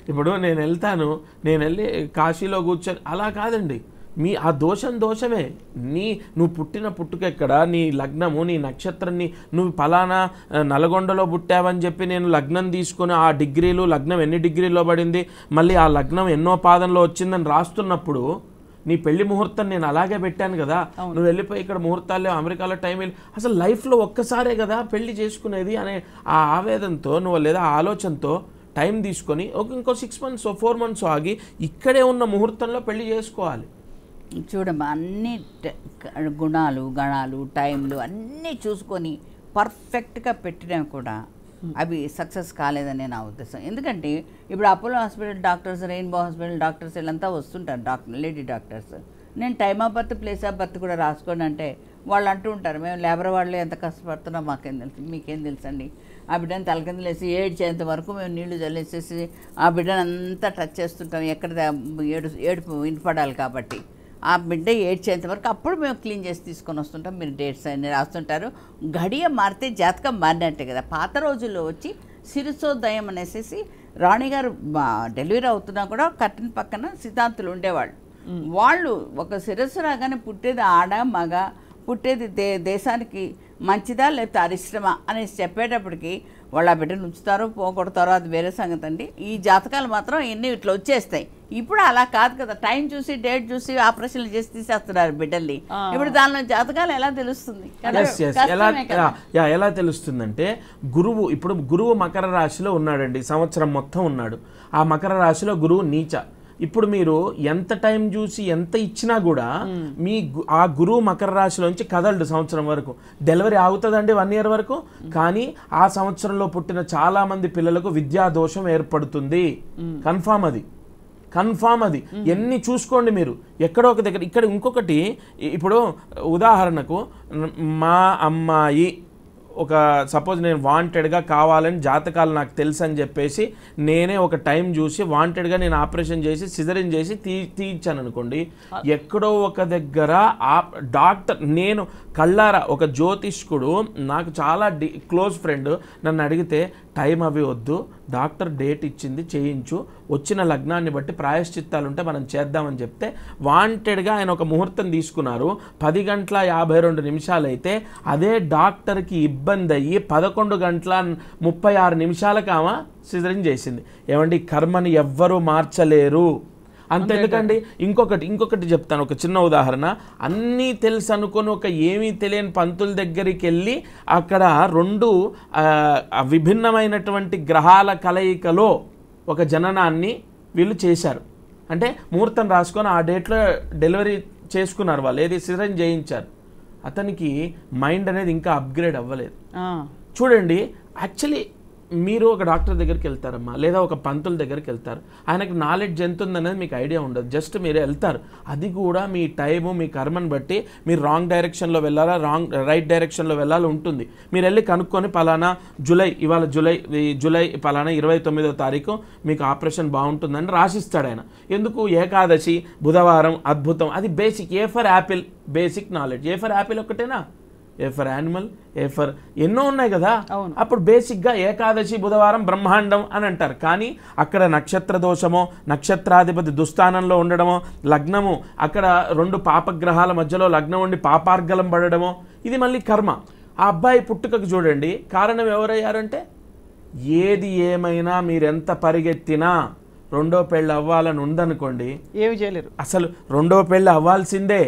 Speaker 2: ఇప్పుడు నేను వెళ్ళి కాశీలో కూర్చొని అలా కాదండి. ఆ దోషమే. నువ్వు పుట్టిన పుట్టుకెక్కడ, నీ లగ్నము, నీ నక్షత్రాన్ని, నువ్వు ఫలానా నల్గొండలో పుట్టావని చెప్పి నేను లగ్నం తీసుకొని ఆ డిగ్రీలు, లగ్నం ఎన్ని డిగ్రీలో పడింది, మళ్ళీ ఆ లగ్నం ఎన్నో పాదంలో వచ్చిందని రాస్తున్నప్పుడు నీ పెళ్లి ముహూర్తం నేను అలాగే పెట్టాను కదా, నువ్వు వెళ్ళిపోయి ఇక్కడ ముహూర్తాల్లో అమెరికాలో టైం వెళ్ళి అసలు లైఫ్లో ఒక్కసారే కదా పెళ్లి చేసుకునేది అనే ఆ ఆవేదనతో నువ్వు లేదా ఆలోచనతో టైం తీసుకొని ఇంకో 6 months 4 months ఆగి ఇక్కడే ఉన్న ముహూర్తంలో పెళ్లి చేసుకోవాలి.
Speaker 3: చూడమ్మా, అన్ని గుణాలు, గణాలు, టైంలు అన్నీ చూసుకొని పర్ఫెక్ట్గా పెట్టినా కూడా అవి సక్సెస్ కాలేదని నా ఉద్దేశం. ఎందుకంటే ఇప్పుడు Apollo hospital doctors, rainbow hospital doctors వీళ్ళంతా వస్తుంటారు, లేడీ డాక్టర్స్. నేను time of birth, place of birth కూడా రాసుకోండి అంటే వాళ్ళు అంటూ ఉంటారు, మేము లేబర్ వాళ్ళు ఎంత కష్టపడుతున్నాం మాకేం తెలుసు, మీకేం తెలుసండి. ఆ బిడ్డను తలకిందులు వేసి ఏడ్చేంత వరకు మేము నీళ్లు చల్లేసేసి ఆ బిడ్డను అంతా టచ్ చేస్తుంటాం, ఎక్కడ ఏడుపు వినపడాలి కాబట్టి. ఆ బిడ్డ ఏడ్చేంత వరకు అప్పుడు మేము క్లీన్ చేసి తీసుకొని వస్తుంటాం, మీరు డేట్స్ అన్నీ రాస్తుంటారు. గడియ మారితే జాతకం మారినట్టే కదా. పాత రోజుల్లో వచ్చి శిరసోదయం అనేసి రాణిగారు డెలివరీ అవుతున్నా కూడా కట్టిన పక్కన సిద్ధాంతులు ఉండేవాళ్ళు. వాళ్ళు ఒక శిరస్సు రాగానే పుట్టేది ఆడ మగ, పుట్టేది దేశానికి మంచిదా లేకపోతే అరిశ్రమ అనేసి చెప్పేటప్పటికి వాళ్ళు ఆ బిడ్డను ఉంచుతారో పోగొడతారో అది వేరే సంగతి అండి. ఈ జాతకాలు మాత్రం ఎన్ని ఇట్లా వచ్చేస్తాయి. ఇప్పుడు అలా కాదు కదా, టైం చూసి డేట్ చూసి ఆపరేషన్లు చేసి తీసేస్తున్నారు బిడ్డల్ని. ఇప్పుడు దానిలో జాతకాలు ఎలా తెలుస్తుంది?
Speaker 2: ఎలా తెలుస్తుందంటే గురువు మకర రాశిలో ఉన్నాడండి, సంవత్సరం మొత్తం ఉన్నాడు. ఆ మకర రాశిలో గురువు నీచ. ఇప్పుడు మీరు ఎంత టైం చూసి ఎంత ఇచ్చినా కూడా ఆ గురువు మకర రాశిలోంచి కదలడు సంవత్సరం వరకు. డెలివరీ ఆగుతుందండి 1 year వరకు, కానీ ఆ సంవత్సరంలో పుట్టిన చాలా మంది పిల్లలకు విద్యా దోషం ఏర్పడుతుంది. కన్ఫామ్ అది ఎన్ని చూసుకోండి మీరు ఎక్కడో ఒక దగ్గర. ఇక్కడ ఇంకొకటి, ఇప్పుడు ఉదాహరణకు మా అమ్మాయి ఒక సపోజ్ నేను వాంటెడ్గా కావాలని జాతకాలు నాకు తెలుసు అని చెప్పేసి నేనే ఒక టైం చూసి వాంటెడ్గా నేను ఆపరేషన్ చేసి సిజరిన్ చేసి తీయించాను అనుకోండి, ఎక్కడో ఒక దగ్గర ఆ డాక్టర్, నేను కళ్ళారా ఒక జ్యోతిష్కుడు నాకు చాలా క్లోజ్ ఫ్రెండ్ నన్ను అడిగితే టైం అవి వద్దు, డాక్టర్ డేట్ ఇచ్చింది చేయించు, వచ్చిన లగ్నాన్ని బట్టి ప్రాయశ్చిత్తాలు ఉంటే మనం చేద్దామని చెప్తే వాంటెడ్గా ఆయన ఒక ముహూర్తం తీసుకున్నారు. 10:52 అయితే అదే డాక్టర్కి ఇబ్బంది అయ్యి 11:36 ఆమె సిజరిన్ చేసింది. ఏమండి, కర్మని ఎవ్వరూ మార్చలేరు. అంతెందుకండి, ఇంకొకటి చెప్తాను, ఒక చిన్న ఉదాహరణ. అన్నీ తెలుసు అనుకొని ఒక ఏమీ తెలియని పంతుల దగ్గరికి వెళ్ళి అక్కడ 2 విభిన్నమైనటువంటి గ్రహాల కలయికలో ఒక జననాన్ని వీళ్ళు చేశారు. అంటే ముహూర్తం రాసుకొని ఆ డేట్లో డెలివరీ చేసుకున్నారు వాళ్ళు, ఏది సిజరిన్ చేయించారు. అతనికి మైండ్ అనేది ఇంకా అప్గ్రేడ్ అవ్వలేదు. చూడండి, యాక్చువల్లీ మీరు ఒక డాక్టర్ దగ్గరికి వెళ్తారమ్మా, లేదా ఒక పంతుల దగ్గరికి వెళ్తారు, ఆయనకు నాలెడ్జ్ ఎంత ఉందనేది మీకు ఐడియా ఉండదు, జస్ట్ మీరు వెళ్తారు. అది కూడా మీ టైము మీ కర్మను బట్టి మీరు రాంగ్ డైరెక్షన్లో వెళ్ళాలా రైట్ డైరెక్షన్లో వెళ్ళాలి ఉంటుంది. మీరు వెళ్ళి కనుక్కొని పలానా ఇవాళ జూలై పలానా 29వ తారీఖు మీకు ఆపరేషన్ బాగుంటుందని రాసిస్తాడు ఆయన. ఎందుకు? ఏకాదశి బుధవారం అద్భుతం, అది basic. A for apple basic knowledge. A for apple ఒక్కటేనా? A for animal, A for ఎన్నో ఉన్నాయి కదా. అప్పుడు బేసిక్గా ఏకాదశి బుధవారం బ్రహ్మాండం అని అంటారు. కానీ అక్కడ నక్షత్ర దోషమో, నక్షత్రాధిపతి దుస్థానంలో ఉండడమో, లగ్నము అక్కడ 2 పాపగ్రహాల మధ్యలో లగ్నం ఉండి పాపార్గలం పడడమో, ఇది మళ్ళీ కర్మ. ఆ అబ్బాయి పుట్టుకకు చూడండి కారణం ఎవరయ్యారంటే, ఏది ఏమైనా మీరెంత పరిగెత్తినా 2వ పెళ్ళి అవ్వాలని ఉందనుకోండి, ఏమి చేయలేరు. అసలు 2వ పెళ్ళి అవ్వాల్సిందే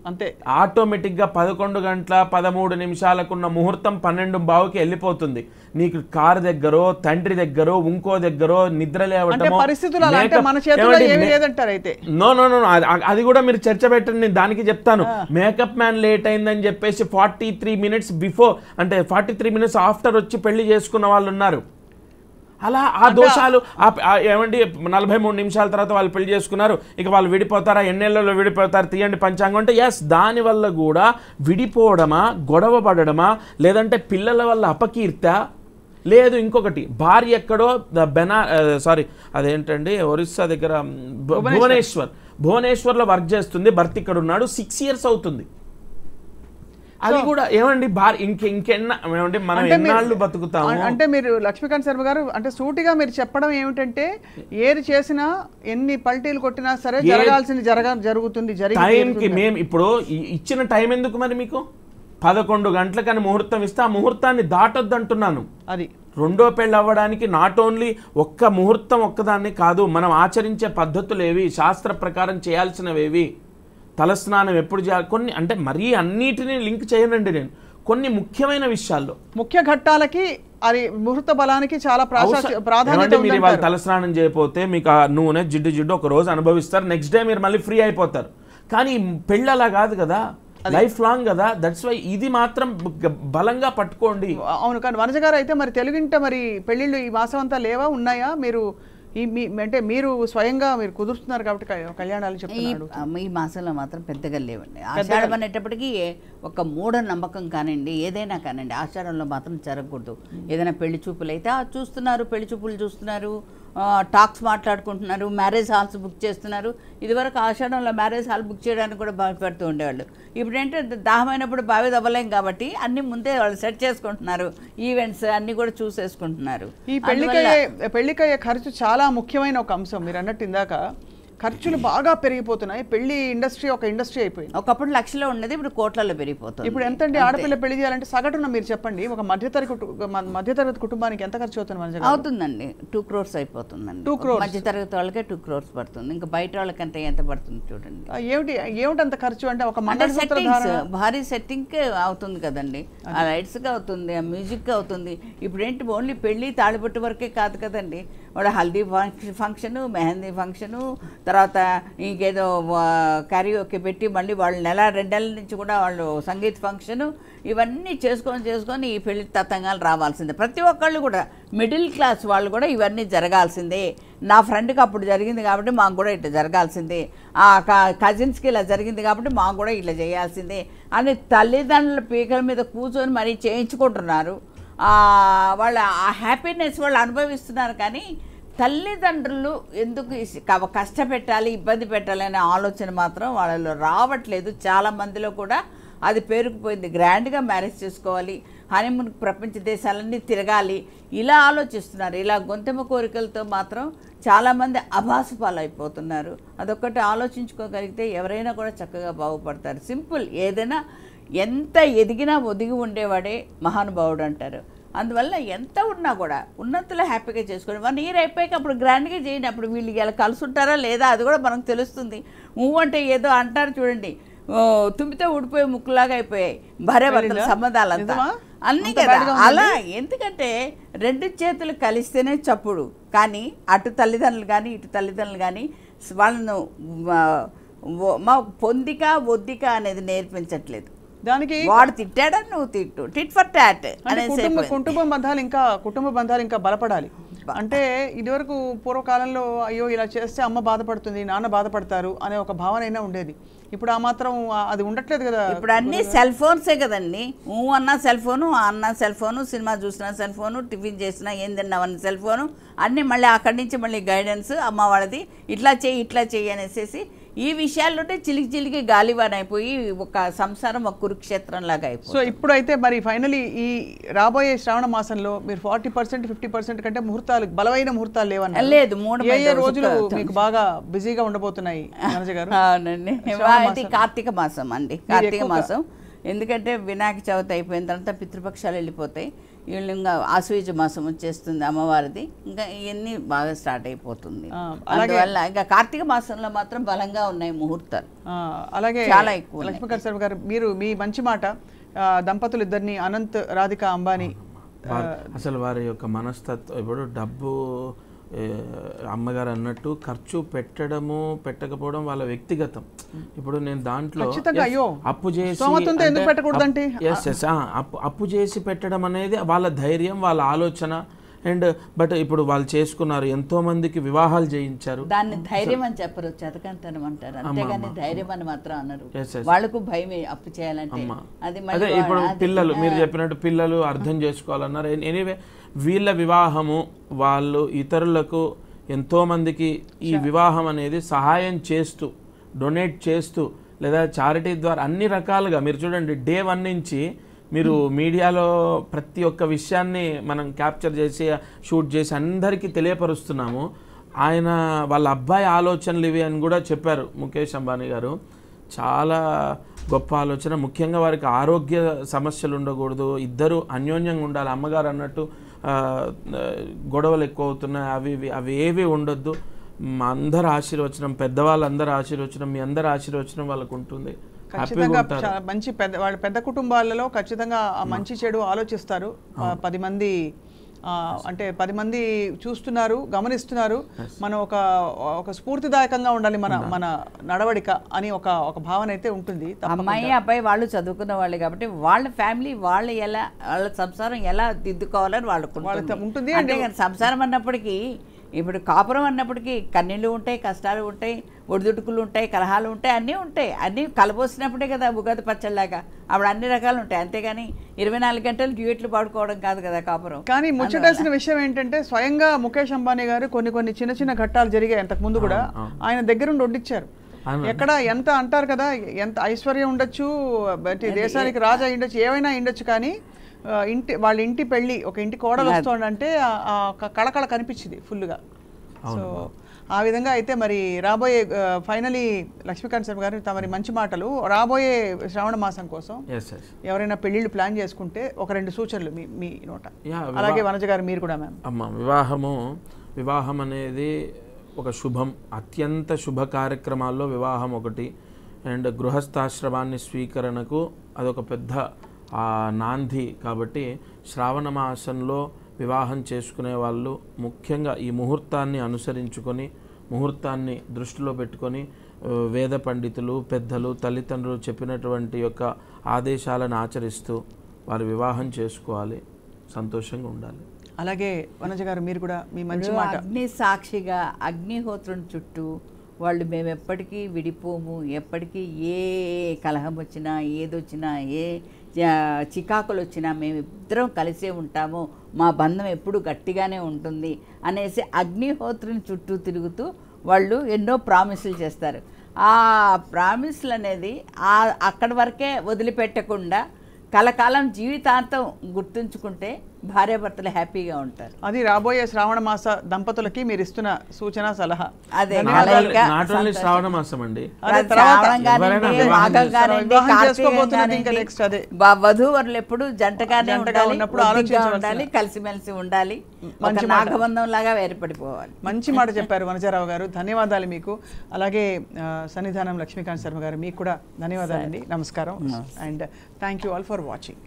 Speaker 2: అంతే. ఆటోమేటిక్గా 11:13 ముహూర్తం 12:15 వెళ్ళిపోతుంది. నీకు కారు దగ్గరో, తండ్రి దగ్గరో, ఇంకో దగ్గరో నిద్ర లేవటమో, నో అది కూడా మీరు చర్చ పెట్టండి. నేను దానికి చెప్తాను. మేకప్ మ్యాన్ లేట్ అయిందని చెప్పేసి 43 minutes బిఫోర్, అంటే 43 minutes ఆఫ్టర్ వచ్చి పెళ్లి చేసుకున్న వాళ్ళు ఉన్నారు. అలా ఆ దోషాలు ఏమండి 43 నిమిషాల తర్వాత వాళ్ళు పెళ్లి చేసుకున్నారు, ఇక వాళ్ళు విడిపోతారా, ఎన్నేళ్లలో విడిపోతారు, తీయండి పంచాంగం అంటే ఎస్. దానివల్ల కూడా విడిపోవడమా, గొడవ పడడమా, లేదంటే పిల్లల వల్ల అపకీర్త, లేదు ఇంకొకటి భార్య ఎక్కడో అదేంటండి ఒరిస్సా దగ్గర భువనేశ్వర్లో వర్క్ చేస్తుంది, భర్త ఇక్కడ ఉన్నాడు, 6 years అవుతుంది. అది కూడా ఏమండి ఇంకెన్నా మనం ఎన్నాళ్ళు బతుకుతాము.
Speaker 1: అంటే మీరు లక్ష్మీకాంత్ శర్మ గారు అంటే సూటిగా మీరు చెప్పడం ఏమిటంటే ఏది చేసినా ఎన్ని పల్టీలు కొట్టినా సరే జరగాల్సింది జరుగుతుంది.
Speaker 2: టైంకి మేము ఇప్పుడు ఇచ్చిన టైం ఎందుకు మరి మీకు 11 గంటలకని ముహూర్తం ఇస్తే ఆ ముహూర్తాన్ని దాటొద్దు అంటున్నాను.
Speaker 1: అది
Speaker 2: రెండో పెళ్ళి అవ్వడానికి నాట్ ఓన్లీ ఒక్క ముహూర్తం ఒక్కదాన్ని కాదు, మనం ఆచరించే పద్ధతులు ఏవి, శాస్త్ర ప్రకారం చేయాల్సినవేవి, తలస్నానం ఎప్పుడు చేయాలి, కొన్ని అంటే మరీ అన్నిటినీ లింక్ చేయనండి నేను, కొన్ని ముఖ్యమైన విషయాల్లో
Speaker 1: ముఖ్య ఘట్టాలకి అది ముహూర్త బలానికి చాలా ప్రాధాన్యత.
Speaker 2: మీరు ఇవాళ తలస్నానం చేయకపోతే మీకు ఆ నూనె జిడ్డు ఒక రోజు అనుభవిస్తారు, నెక్స్ట్ డే మీరు మళ్ళీ ఫ్రీ అయిపోతారు. కానీ పెళ్ళి అలా కాదు కదా, లైఫ్ లాంగ్ కదా. దట్స్ వై ఇది మాత్రం బలంగా పట్టుకోండి.
Speaker 1: అవును. కానీ వనజ గారు అయితే మరి తెలుగింట మరి పెళ్ళిళ్ళు ఈ మాసం అంతా లేవా, ఉన్నాయా? మీరు అంటే మీరు స్వయంగా మీరు కుదురుతున్నారు కాబట్టి కళ్యాణాలు చెప్తున్నారు.
Speaker 3: ఈ మాసంలో మాత్రం పెద్దగా లేవండి. ఆషాఢం అనేటప్పటికీ ఒక మూఢ నమ్మకం కానివ్వండి, ఏదైనా కానివ్వండి, ఆషాఢంలో మాత్రం జరగకూడదు. ఏదైనా పెళ్లి చూపులు అయితే చూస్తున్నారు, పెళ్లి చూపులు చూస్తున్నారు, టాక్స్ మాట్లాడుకుంటున్నారు, మ్యారేజ్ హాల్స్ బుక్ చేస్తున్నారు. ఇదివరకు ఆషాఢంలో మ్యారేజ్ హాల్ బుక్ చేయడానికి కూడా బాధపడుతూ ఉండేవాళ్ళు. ఇప్పుడు ఏంటంటే దాహమైనప్పుడు బావి దవ్వలేం కాబట్టి అన్ని ముందే వాళ్ళు సెట్ చేసుకుంటున్నారు, ఈవెంట్స్ అన్ని కూడా చూసేసుకుంటున్నారు.
Speaker 1: ఈ పెళ్లికయ్యే ఖర్చు చాలా ముఖ్యమైన ఒక అంశం. మీరు అన్నట్టు ఇందాక ఖర్చులు బాగా పెరిగిపోతున్నాయి. పెళ్లి ఇండస్ట్రీ ఒక ఇండస్ట్రీ అయిపోయింది.
Speaker 3: ఒకప్పుడు లక్షలో ఉండేది, ఇప్పుడు కోట్లలో పెరిగిపోతుంది.
Speaker 1: ఇప్పుడు ఎంత అండి ఆడపిల్ల పెళ్లి చేయాలంటే సగటున మీరు చెప్పండి, ఒక మధ్యతరగతి కుటుంబానికి ఎంత ఖర్చు అవుతుంది?
Speaker 3: అవుతుందండి 2 crores అయిపోతుందండి.
Speaker 1: 2 crores
Speaker 3: మధ్యతరగతి వాళ్ళకే 2 crores పడుతుంది. ఇంకా బయట వాళ్ళకి ఎంత పడుతుంది చూడండి.
Speaker 1: ఏమిటి అంత ఖర్చు అంటే? ఒక
Speaker 3: భారీ సెట్టింగ్ అవుతుంది కదండి, ఆ లైట్స్ కి అవుతుంది, ఆ మ్యూజిక్ కి అవుతుంది. ఇప్పుడు ఏంటి ఓన్లీ పెళ్లి తాళిబొట్టు వరకే కాదు కదండి, వాడు హల్దీ ఫంక్షను, మెహందీ ఫంక్షను, తర్వాత ఇంకేదో క్యారియోకే పెట్టి మళ్ళీ వాళ్ళు 1-2 నెలల నుంచి కూడా వాళ్ళు సంగీత్ ఫంక్షను, ఇవన్నీ చేసుకొని ఈ పెళ్లి తతంగాలు రావాల్సిందే. ప్రతి ఒక్కళ్ళు కూడా మిడిల్ క్లాస్ వాళ్ళు కూడా ఇవన్నీ జరగాల్సిందే. నా ఫ్రెండ్కి అప్పుడు జరిగింది కాబట్టి మాకు కూడా ఇట్లా జరగాల్సిందే, ఆ కజిన్స్కి ఇలా జరిగింది కాబట్టి మాకు కూడా ఇట్లా చేయాల్సిందే అని తల్లిదండ్రుల పీకల మీద కూర్చొని మరీ చేయించుకుంటున్నారు. వాళ్ళ ఆ హ్యాపీనెస్ వాళ్ళు అనుభవిస్తున్నారు. కానీ తల్లిదండ్రులు ఎందుకు కష్టపెట్టాలి, ఇబ్బంది పెట్టాలి అనే ఆలోచన మాత్రం వాళ్ళలో రావట్లేదు. చాలా మందిలో కూడా అది పేరుకుపోయింది. గ్రాండ్గా మ్యారేజ్ చేసుకోవాలి, హనీమూన్ ప్రపంచ దేశాలన్నీ తిరగాలి, ఇలా ఆలోచిస్తున్నారు. ఇలా గొంతెమ్మ కోరికలతో మాత్రం చాలామంది అభాసుపాలు అయిపోతున్నారు. అదొక్కటి ఆలోచించుకోగలిగితే ఎవరైనా కూడా చక్కగా బాగుపడతారు. సింపుల్. ఏదైనా ఎంత ఎదిగినా ఒదిగి ఉండేవాడే మహానుభావుడు అంటారు. అందువల్ల ఎంత ఉన్నా కూడా ఉన్నంతలో హ్యాపీగా చేసుకోండి. 1 year అయిపోయాక అప్పుడు గ్రాండ్గా చేయండి. అప్పుడు వీళ్ళు ఇలా కలిసి ఉంటారా లేదా అది కూడా మనకు తెలుస్తుంది. అంటే ఏదో అంటారు చూడండి, తుమ్మితో ఊడిపోయి ముక్కులాగా అయిపోయాయి భార్యాభర్తల సంబంధాలంతా అన్నీ కదా. అలా ఎందుకంటే 2 చేతులు కలిస్తేనే చప్పుడు. కానీ అటు తల్లిదండ్రులు కానీ ఇటు తల్లిదండ్రులు కానీ వాళ్ళను పొందిక ఒద్దిక అనేది నేర్పించట్లేదు.
Speaker 1: దానికి
Speaker 3: వాడు తిట్టాడా నువ్వు తిట్టు, టిట్ ఫర్ టాట్.
Speaker 1: కుటుంబ బంధాలు ఇంకా బలపడాలి. అంటే ఇదివరకు పూర్వకాలంలో అయ్యో ఇలా చేస్తే అమ్మ బాధపడుతుంది, నాన్న బాధపడతారు అనే ఒక భావన అయినా ఉండేది. ఇప్పుడు ఆ మాత్రం అది ఉండట్లేదు కదా.
Speaker 3: ఇప్పుడు అన్ని సెల్ ఫోన్సే కదండి. అన్నా సెల్ ఫోను, అన్నా సెల్ ఫోను, సినిమా చూసినా సెల్ ఫోను, టిఫిన్ చేసినా ఏం తిన్నావని సెల్ ఫోను, అన్నీ మళ్ళీ అక్కడి నుంచి మళ్ళీ గైడెన్స్ అమ్మ వాళ్ళది, ఇట్లా చెయ్యి అనేసి ఈ విషయాల్లోనే చిలికి గాలివాన్ అయిపోయి ఒక సంసారం ఒక కురుక్షేత్రం లాగా అయిపోయి.
Speaker 1: సో ఇప్పుడు అయితే మరి ఫైనలీ ఈ రాబోయే శ్రావణ మాసంలో మీరు 40% 50% కంటే ముహూర్తాలు బలమైన ముహూర్తాలు లేవన్నా?
Speaker 3: లేదు, 3
Speaker 1: రోజులు మీకు బాగా బిజీగా ఉండబోతున్నాయి మనజ గారు?
Speaker 3: అవునండి, కార్తీక మాసం అండి. కార్తీక మాసం ఎందుకంటే వినాయక చవితి అయిపోయిన తర్వాత పితృపక్షాలు వెళ్ళిపోతాయి. వీళ్ళు ఇంకా ఆశ్వయుజ మాసం వచ్చేస్తుంది అమ్మవారిది, ఇంకా ఇవన్నీ బాగా స్టార్ట్ అయిపోతుంది. అందువల్ల ఇంకా కార్తీక మాసంలో మాత్రం బలంగా ఉన్నాయి ముహూర్తాలు,
Speaker 1: అలాగే
Speaker 3: చాలా ఎక్కువ.
Speaker 1: లక్ష్మీకాంత్ శర్మ గారు, మీరు మీ మంచి మాట, దంపతులు ఇద్దరిని అనంత్ రాధిక అంబానీ,
Speaker 2: అసలు వారి యొక్క మనస్తత్వం, ఇప్పుడు డబ్బు అమ్మగారు అన్నట్టు ఖర్చు పెట్టడము పెట్టకపోవడం వాళ్ళ వ్యక్తిగతం. ఇప్పుడు నేను దాంట్లో అప్పు చేసి పెట్టడం అనేది వాళ్ళ ధైర్యం, వాళ్ళ ఆలోచన. అండ్ బట్ ఇప్పుడు వాళ్ళు చేసుకున్నారు, ఎంతో మందికి వివాహాలు చేయించారు.
Speaker 3: దాన్ని ధైర్యం అని చెప్పరు, చతకంతనం అంటారు, అంతేగాని ధైర్యం అని మాత్రం అన్నారు. వాళ్ళకు భయం అప్పు చేయాలంటే.
Speaker 2: అదే ఇప్పుడు పిల్లలు, మీరు చెప్పినట్టు పిల్లలు అర్థం చేసుకోవాలన్నారు. ఎనీవే వీళ్ళ వివాహము, వాళ్ళు ఇతరులకు ఎంతో మందికి ఈ వివాహం అనేది సహాయం చేస్తూ, డొనేట్ చేస్తూ లేదా చారిటీ ద్వారా అన్ని రకాలుగా మీరు చూడండి డే 1 నుంచి మీరు మీడియాలో ప్రతి ఒక్క విషయాన్ని మనం క్యాప్చర్ చేసి షూట్ చేసి అందరికీ తెలియపరుస్తున్నాము. ఆయన వాళ్ళ అబ్బాయి ఆలోచనలు ఇవి అని కూడా చెప్పారు ముఖేష్ అంబానీ గారు. చాలా గొప్ప ఆలోచన. ముఖ్యంగా వారికి ఆరోగ్య సమస్యలు ఉండకూడదు, ఇద్దరు అన్యోన్యంగా ఉండాలి. అమ్మగారు అన్నట్టు గొడవలు ఎక్కువ అవుతున్నాయి, అవి ఏవి ఉండొద్దు. మా అందరి ఆశీర్వచనం, పెద్దవాళ్ళందరి ఆశీర్వచనం, మీ అందరి ఆశీర్వచనం వాళ్ళకు ఉంటుంది.
Speaker 1: ఖచ్చితంగా మంచి వాళ్ళ పెద్ద కుటుంబాలలో ఖచ్చితంగా మంచి చెడు ఆలోచిస్తారు. 10 మంది అంటే 10 మంది చూస్తున్నారు, గమనిస్తున్నారు. మనం ఒక స్ఫూర్తిదాయకంగా ఉండాలి మన నడవడిక అని ఒక భావన అయితే ఉంటుంది.
Speaker 3: అమ్మాయి అబ్బాయి వాళ్ళు చదువుకున్న వాళ్ళు కాబట్టి వాళ్ళ ఫ్యామిలీ వాళ్ళ సంసారం ఎలా దిద్దుకోవాలని వాళ్ళకు ఉంటుంది. అంటే సంసారం అన్నప్పటికీ ఇప్పుడు కాపురం అన్నప్పటికీ కన్నీళ్ళు ఉంటాయి, కష్టాలు ఉంటాయి, ఒడిదుడుకులు ఉంటాయి, కలహాలు ఉంటాయి, అన్నీ ఉంటాయి. అన్నీ కలబోసినప్పుడే కదా ఉగాది పచ్చళ్ళలాగా అప్పుడు అన్ని రకాలు ఉంటాయి. అంతేగాని 24 గంటలు డ్యూయెట్లు పాడుకోవడం కాదు కదా కాపురం.
Speaker 1: కానీ ముచ్చటాల్సిన విషయం ఏంటంటే స్వయంగా ముఖేష్ అంబానీ గారు కొన్ని చిన్న చిన్న ఘట్టాలు జరిగాయి అంతకు ముందు కూడా ఆయన దగ్గరుండి వండించారు. ఎక్కడ ఎంత అంటారు కదా, ఎంత ఐశ్వర్యం ఉండొచ్చు, దేశానికి రాజు అయి ఉండొచ్చు, ఏమైనా ఉండొచ్చు, కానీ వాళ్ళ ఇంటి పెళ్ళి ఒక ఇంటి కోడలు వస్తుందంటే కళకళ కనిపించింది ఫుల్గా. సో ఆ విధంగా అయితే మరి రాబోయే ఫైనలీ లక్ష్మీకాంత్ శర్మ గారు తమరి మంచి మాటలు. రాబోయే శ్రావణ మాసం కోసం ఎవరైనా పెళ్ళిళ్ళు ప్లాన్ చేసుకుంటే ఒక 2 సూచనలు మీ నోట. అలాగే వనజ గారు మీరు కూడా. మ్యామ్,
Speaker 2: వివాహం అనేది ఒక శుభం, అత్యంత శుభ కార్యక్రమాల్లో వివాహం ఒకటి. అండ్ గృహస్థాశ్రమాన్ని స్వీకరణకు అదొక పెద్ద నాంది. కాబట్టి శ్రావణ మాసంలో వివాహం చేసుకునే వాళ్ళు ముఖ్యంగా ఈ ముహూర్తాన్ని అనుసరించుకొని, ముహూర్తాన్ని దృష్టిలో పెట్టుకొని వేద పండితులు, పెద్దలు, తల్లిదండ్రులు చెప్పినటువంటి యొక్క ఆదేశాలను ఆచరిస్తూ వారు వివాహం చేసుకోవాలి, సంతోషంగా ఉండాలి.
Speaker 1: అలాగే వనజ గారు మీరు కూడా మీ మంచి మాట.
Speaker 3: అగ్ని సాక్షిగా అగ్నిహోత్రం చుట్టూ వాళ్ళు మేము ఎప్పటికీ విడిపోము, ఎప్పటికీ ఏ కలహం వచ్చినా, ఏదొచ్చినా, ఏ చికాకులు వచ్చినా మేమిద్దరం కలిసే ఉంటాము, మా బంధం ఎప్పుడు గట్టిగానే ఉంటుంది అనేసి అగ్నిహోత్రుని చుట్టూ తిరుగుతూ వాళ్ళు ఎన్నో ప్రామిసులు చేస్తారు. ఆ ప్రామిసులు అనేది అక్కడి వరకే వదిలిపెట్టకుండా కలకాలం జీవితాంతం గుర్తుంచుకుంటే భార్యాభర్తలు హ్యాపీగా ఉంటారు.
Speaker 1: అది రాబోయే శ్రావణ మాస దంపతులకి మీరు ఇస్తున్న సూచన, సలహా.
Speaker 3: అదే
Speaker 2: శ్రావణ మాసం అండి,
Speaker 3: వధూవరులు ఎప్పుడు జంటగానే ఉండాలి, కలిసిమెలిసి ఉండాలి, నాగబంధం లాగా ఏర్పడిపోవాలి.
Speaker 1: మంచి మాట చెప్పారు వనజారావు గారు, ధన్యవాదాలు మీకు. అలాగే సన్నిధానం లక్ష్మీకాంత్ శర్మ గారు మీకు కూడా ధన్యవాదాలండి. నమస్కారం. And thank you all for watching.